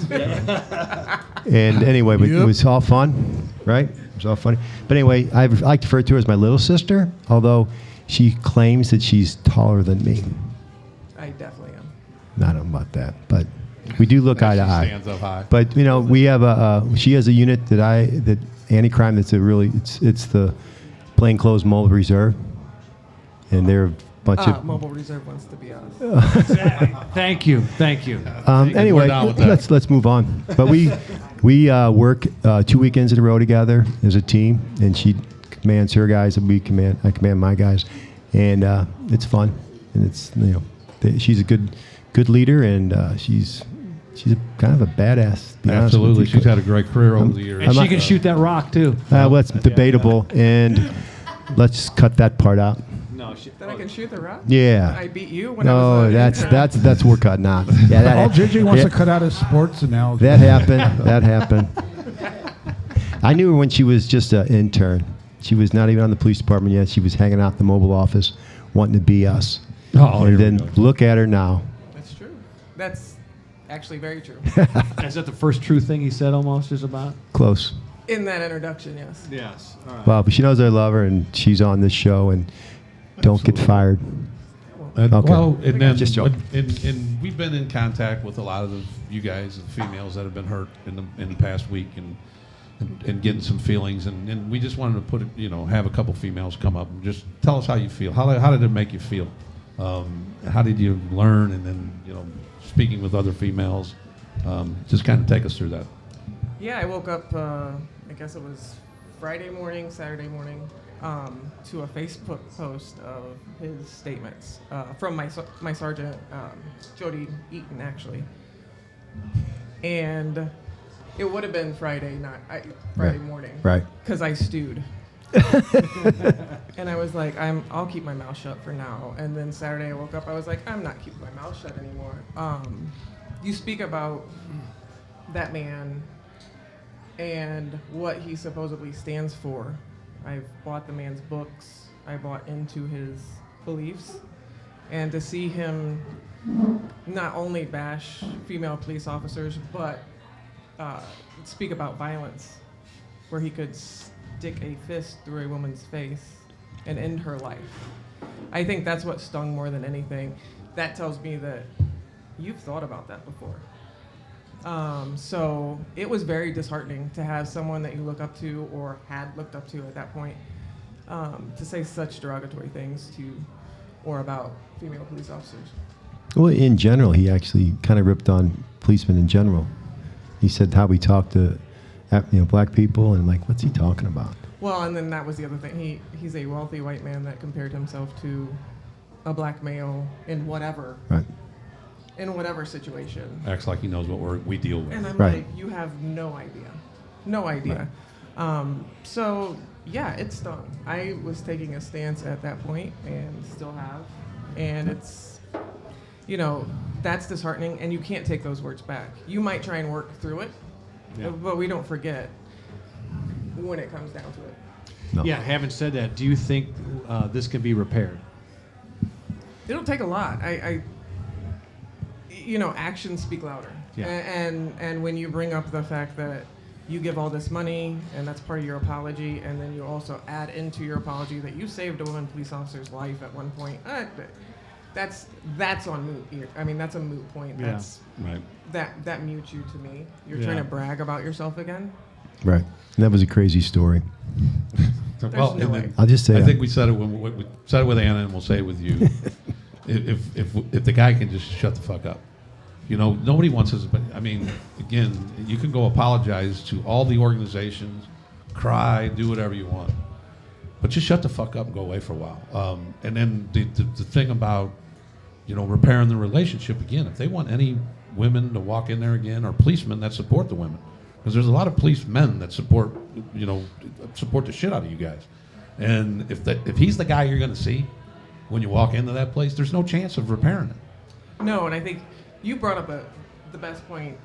And anyway, but it was all fun, right? It was all funny. But anyway, I like to refer to her as my little sister, although she claims that she's taller than me. I definitely am. I don't know about that, but we do look eye to eye. Stands up high. But you know, we have she has a unit that anti-crime that's it's the plainclothes mobile reserve, and they're a bunch of Mobile Reserve wants to be us. Thank you. anyway, let's move on. But we work 2 weekends in a row together as a team, and she commands her guys, and I command my guys, and it's fun, and it's she's a good leader, and she's a kind of a badass. to be honest with Absolutely, you. she's had a great career over the years. And she can shoot that rock too. Well, it's debatable, and let's cut that part out. No, That I can shoot the rock? Yeah. I beat you when I was that's we're cutting out. Yeah, All JJ wants to cut out his sports analogy. That happened. I knew her when she was just an intern. She was not even on the police department yet. She was hanging out in the mobile office, wanting to be us. Oh, and then look at her now. That's true. That's actually very true. Is that the first true thing he said almost is about? Close. In that introduction, yes. Yes. All right. Well, but she knows I love her, and she's on this show, and don't get fired. And, Okay. Well, and then Just joking. and we've been in contact with a lot of you guys, the females that have been hurt in the past week, and getting some feelings, and we just wanted to put it, have a couple females come up and just tell us how you feel. How did it make you feel? How did you learn? And then speaking with other females, just kind of take us through that. Yeah, I woke up, I guess it was Saturday morning, to a Facebook post of his statements from my sergeant, Jody Eaton, actually. And it would have been Friday morning. Right. Because I stewed. And I was like, I'll keep my mouth shut for now. And then Saturday I woke up, I was like, I'm not keeping my mouth shut anymore. You speak about that man and what he supposedly stands for. I've bought the man's books. I bought into his beliefs. And to see him not only bash female police officers, but speak about violence, where he could stick a fist through a woman's face and end her life. I think that's what stung more than anything. That tells me that you've thought about that before. So it was very disheartening to have someone that you look up to or had looked up to at that point to say such derogatory things to or about female police officers. Well, in general, he actually kind of ripped on policemen in general. He said how we talk to black people, and like, what's he talking about? Well, and then that was the other thing. He's a wealthy white man that compared himself to a black male in whatever. Right. In whatever situation. Acts like he knows what we deal with. And I'm Right. like, you have no idea. No idea. So, yeah, it stung. I was taking a stance at that point and still have. And it's, that's disheartening, and you can't take those words back. You might try and work through it, but we don't forget when it comes down to it. No. Yeah, having said that, do you think this can be repaired? It'll take a lot. Actions speak louder. Yeah. And when you bring up the fact that you give all this money and that's part of your apology, and then you also add into your apology that you saved a woman police officer's life at one point, that's on moot. I mean, that's a moot point. Yeah. That's Right. that mutes you to me. You're trying to brag about yourself again. Right. And that was a crazy story. Well, no and way. then I'll just say I think we said it when we said it with Anna, and we'll say it with you. if the guy can just shut the fuck up. Nobody wants us, but I mean, again, you can go apologize to all the organizations, cry, do whatever you want, but just shut the fuck up and go away for a while. And then the thing about, repairing the relationship again, if they want any women to walk in there again, or policemen that support the women, because there's a lot of policemen that support the shit out of you guys. And if he's the guy you're going to see when you walk into that place, there's no chance of repairing it. No, and I think you brought up the best point.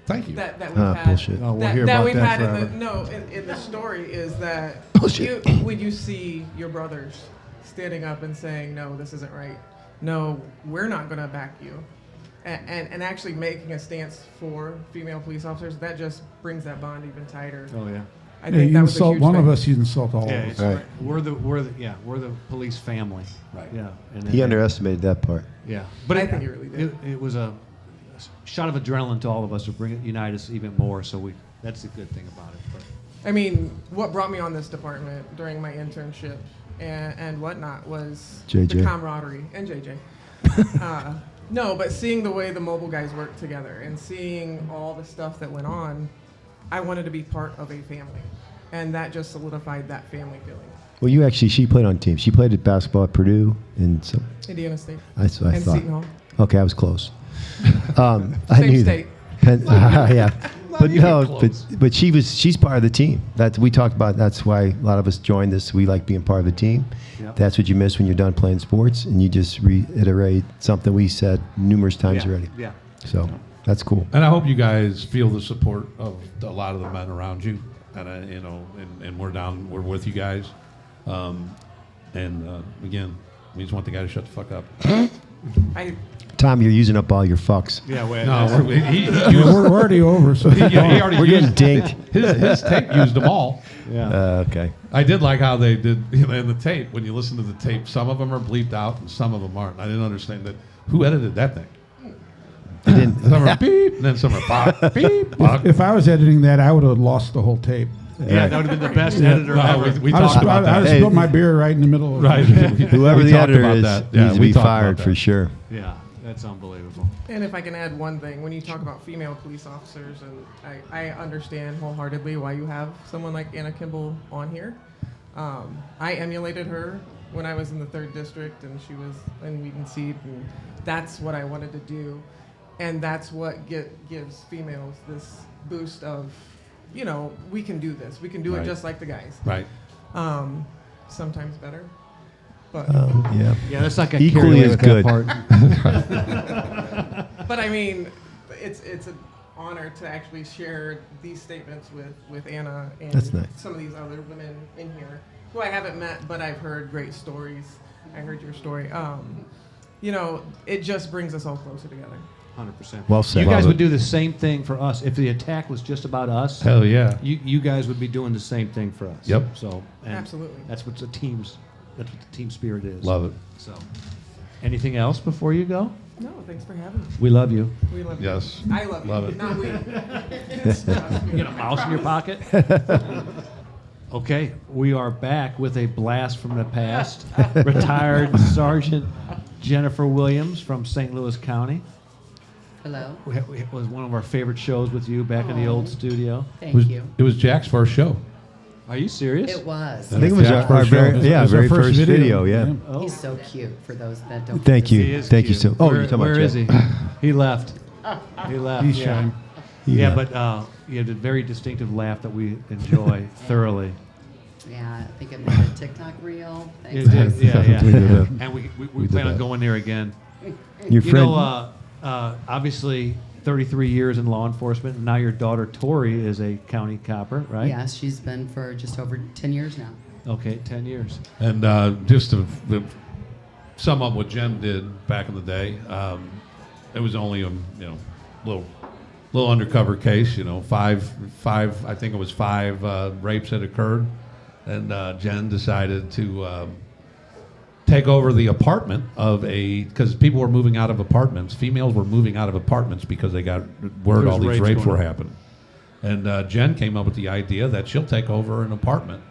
Thank you. That we've had. Bullshit. Oh, we'll that, hear that about we've that had forever. in the story is that Bullshit. when you see your brothers standing up and saying, no, this isn't right. No, we're not going to back you. and actually making a stance for female police officers, that just brings that bond even tighter. Oh yeah. I think you that was a insult huge one thing. of us, you insult all Yeah, of us. it's Right. right. We're the police family. Right. Yeah. And He underestimated that part. Yeah. But I think he really did. It was a shot of adrenaline to all of us to unite us even more. So that's the good thing about it. But. I mean, what brought me on this department during my internship and whatnot was JJ. the camaraderie and JJ. No, but seeing the way the mobile guys worked together and seeing all the stuff that went on, I wanted to be part of a family, and that just solidified that family feeling. Well, she played on teams. She played at basketball at Purdue and some. Indiana State. That's what I and thought. Seton Hall. Okay, I was close. I Same knew state. that. Yeah, but you no, were close. but she's part of the team. That we talked about. That's why a lot of us joined this. We like being part of the team. Yep. That's what you miss when you're done playing sports, and you just reiterate something we said numerous times already. Yeah. So that's cool. And I hope you guys feel the support of a lot of the men around you, and and we're with you guys. Again, we just want the guy to shut the fuck up. Tom, you're using up all your fucks. Yeah. Wait, No, We're already over. So he already We're getting used, dinked. his tape used them all. Yeah. Okay. I did like how they did in the tape. When you listen to the tape, some of them are bleeped out and some of them aren't. I didn't understand that. Who edited that thing? I didn't. Some are beep, and then some are pop, beep. Pop. if I was editing that, I would have lost the whole tape. Yeah, that would have been the best editor No, ever. we I talked about I that. just spilled my beer right in the middle of Right. Whoever We the talked editor about is that. Yeah, needs to we be talked about fired that. for sure. Yeah, that's unbelievable. And if I can add one thing, when you talk about female police officers, and I understand wholeheartedly why you have someone like Anna Kimble on here. I emulated her when I was in the 3rd District, and she was in Weed and Seed, and that's what I wanted to do. And that's what gives females this boost of, we can do this. We can do Right. it just like the guys. Right. Sometimes better. But Yeah. Yeah, let's not get Equally carried away as with good. that part. But I mean, it's an honor to actually share these statements with Anna and That's nice. some of these other women in here who I haven't met, but I've heard great stories. I heard your story. It just brings us all closer together. 100%. Well said. You guys Love would it. do the same thing for us if the attack was just about us. Hell yeah. You guys would be doing the same thing for us. Yep. So and Absolutely. That's what the team spirit is. Love it. So, anything else before you go? No, thanks for having me. We love you. We love you. Yes. I love Love you. it. Not we. You got a mouse in your pocket? Okay, we are back with a blast from the past. Retired Sergeant Jennifer Williams from St. Louis County. Hello. It was one of our favorite shows with you back in the old studio. Thank you. It was Jack's first show. Are you serious? It was. I think it was Jack's our first show. very, yeah, It was our very first first video. video. Yeah. Oh. He's so cute for those that don't. Thank He you. is Thank you cute. so. Oh, Where, you're talking where about is Jack. he? He left. He left. He's yeah. shy. Yeah, Yeah. but you had a very distinctive laugh that we enjoy thoroughly. Yeah, I think it made a TikTok reel. It Thanks. did, yeah. We did that. And we did plan on that. going there again. Your You friend. know, obviously, 33 years in law enforcement. And now your daughter Tori is a county copper, right? Yes, she's been for just over 10 years now. Okay, 10 years. And just to sum up what Jen did back in the day, it was only a little undercover case. Five. I think it was 5 rapes had occurred, and Jen decided to take over the apartment because people were moving out of apartments. Females were moving out of apartments because they got word There's all these rapes rapes going were on. happening. And Jen came up with the idea that she'll take over an apartment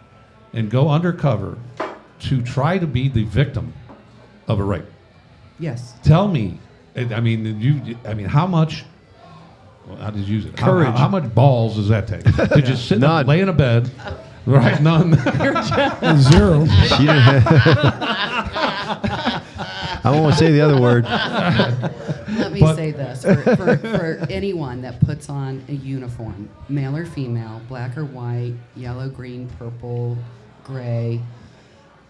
and go undercover to try to be the victim of a rape. Yes. Tell me, how much? Well, how did you use it? Courage. How much balls does that take? To just sit None. and lay in a bed, right? None. Zero. She didn't I won't say the other word. Let me say this. For anyone that puts on a uniform, male or female, black or white, yellow, green, purple, gray,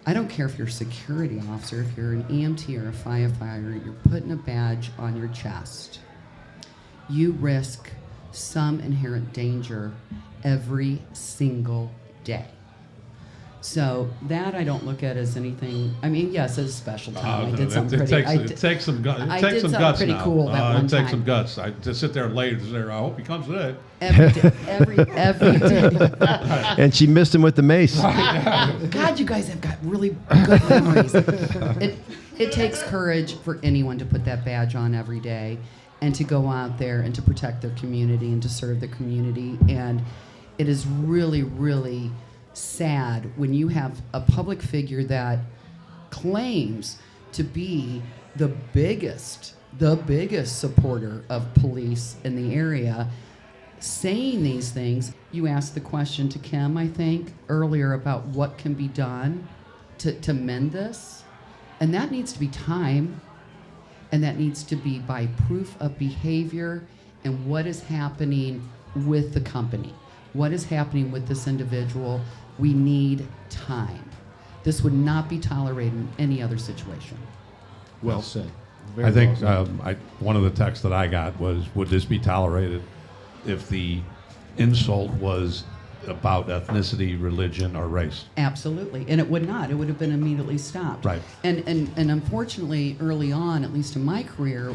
I don't care if you're a security officer, if you're an EMT or a firefighter, you're putting a badge on your chest. You risk some inherent danger every single day. So that I don't look at as anything. I mean, yes, it's a special time. I No, did something it pretty. takes some guts. It I takes did some something guts pretty now. cool that one It takes time. some guts. I to sit there late. There, I hope he comes today. Every day. And she missed him with the mace. God, you guys have got really good memories. It takes courage for anyone to put that badge on every day and to go out there and to protect their community and to serve the community. And it is really, really sad when you have a public figure that claims to be the biggest supporter of police in the area saying these things. You asked the question to Kim, I think, earlier about what can be done to mend this. And that needs to be time, and that needs to be by proof of behavior and what is happening with the company. What is happening with this individual? We need time. This would not be tolerated in any other situation. Well said. I think one of the texts that I got was, would this be tolerated if the insult was about ethnicity, religion, or race? Absolutely, and it would not. It would have been immediately stopped. Right. And unfortunately, early on, at least in my career,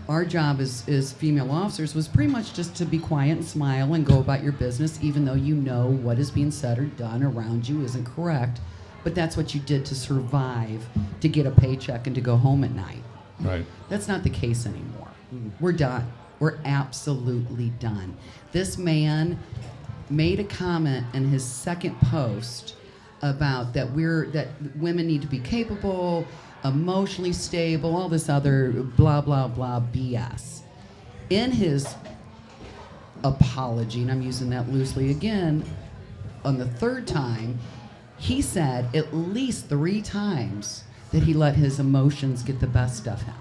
our job as female officers was pretty much just to be quiet and smile and go about your business, even though you know what is being said or done around you isn't correct. But that's what you did to survive, to get a paycheck and to go home at night. Right. That's not the case anymore. We're done. We're absolutely done. This man made a comment in his second post about that women need to be capable, emotionally stable, all this other blah, blah, blah BS. In his apology, and I'm using that loosely again, on the third time, he said at least 3 times that he let his emotions get the best of him.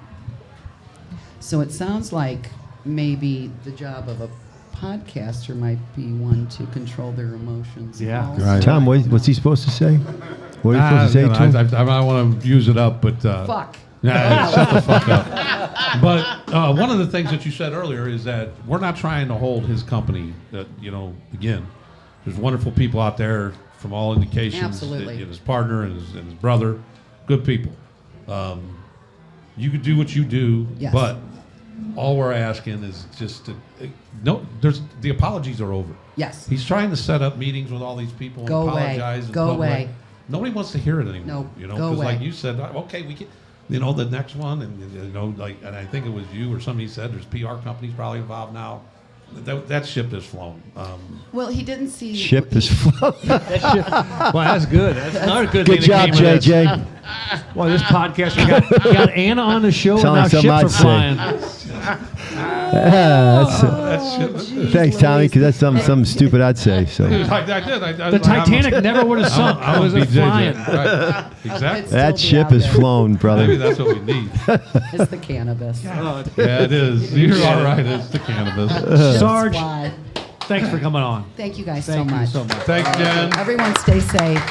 So it sounds like maybe the job of a podcaster might be one to control their emotions. Yeah. also. Right. Tom, what's he supposed to say? What are you supposed to say to him? I don't want to use it up, but Fuck. Yeah, shut the fuck up. But one of the things that you said earlier is that we're not trying to hold his company. That again, there's wonderful people out there from all indications. Absolutely. And his partner and his brother, good people. You could do what you do, Yes. but all we're asking is just to the apologies are over. Yes. He's trying to set up meetings with all these people and Go away. apologize. in Go public. away. Nobody wants to hear it anymore. No, Because go away. like you said, okay, we can. The next one, and and I think it was you or somebody said there's PR companies probably involved now. That ship has flown. Well, he didn't see. Ship is flown. Well, that's good. That's another good Good thing job, that came with this. JJ. Well, this podcast, we got Anna on the show, Sound and now like ships something are I'd flying. Thanks, Tommy, because that's something stupid I'd say. So I did. The Titanic never would have sunk. I It was was flying. Right. Exactly. that still be ship out is there. flown, brother. Maybe that's what we need. It's the cannabis. Yeah, it is. You're all right. It's the cannabis. Sarge, Fly. thanks for coming on. Thank you guys Thank so you much. so much. Thanks, Jen. Everyone stay safe.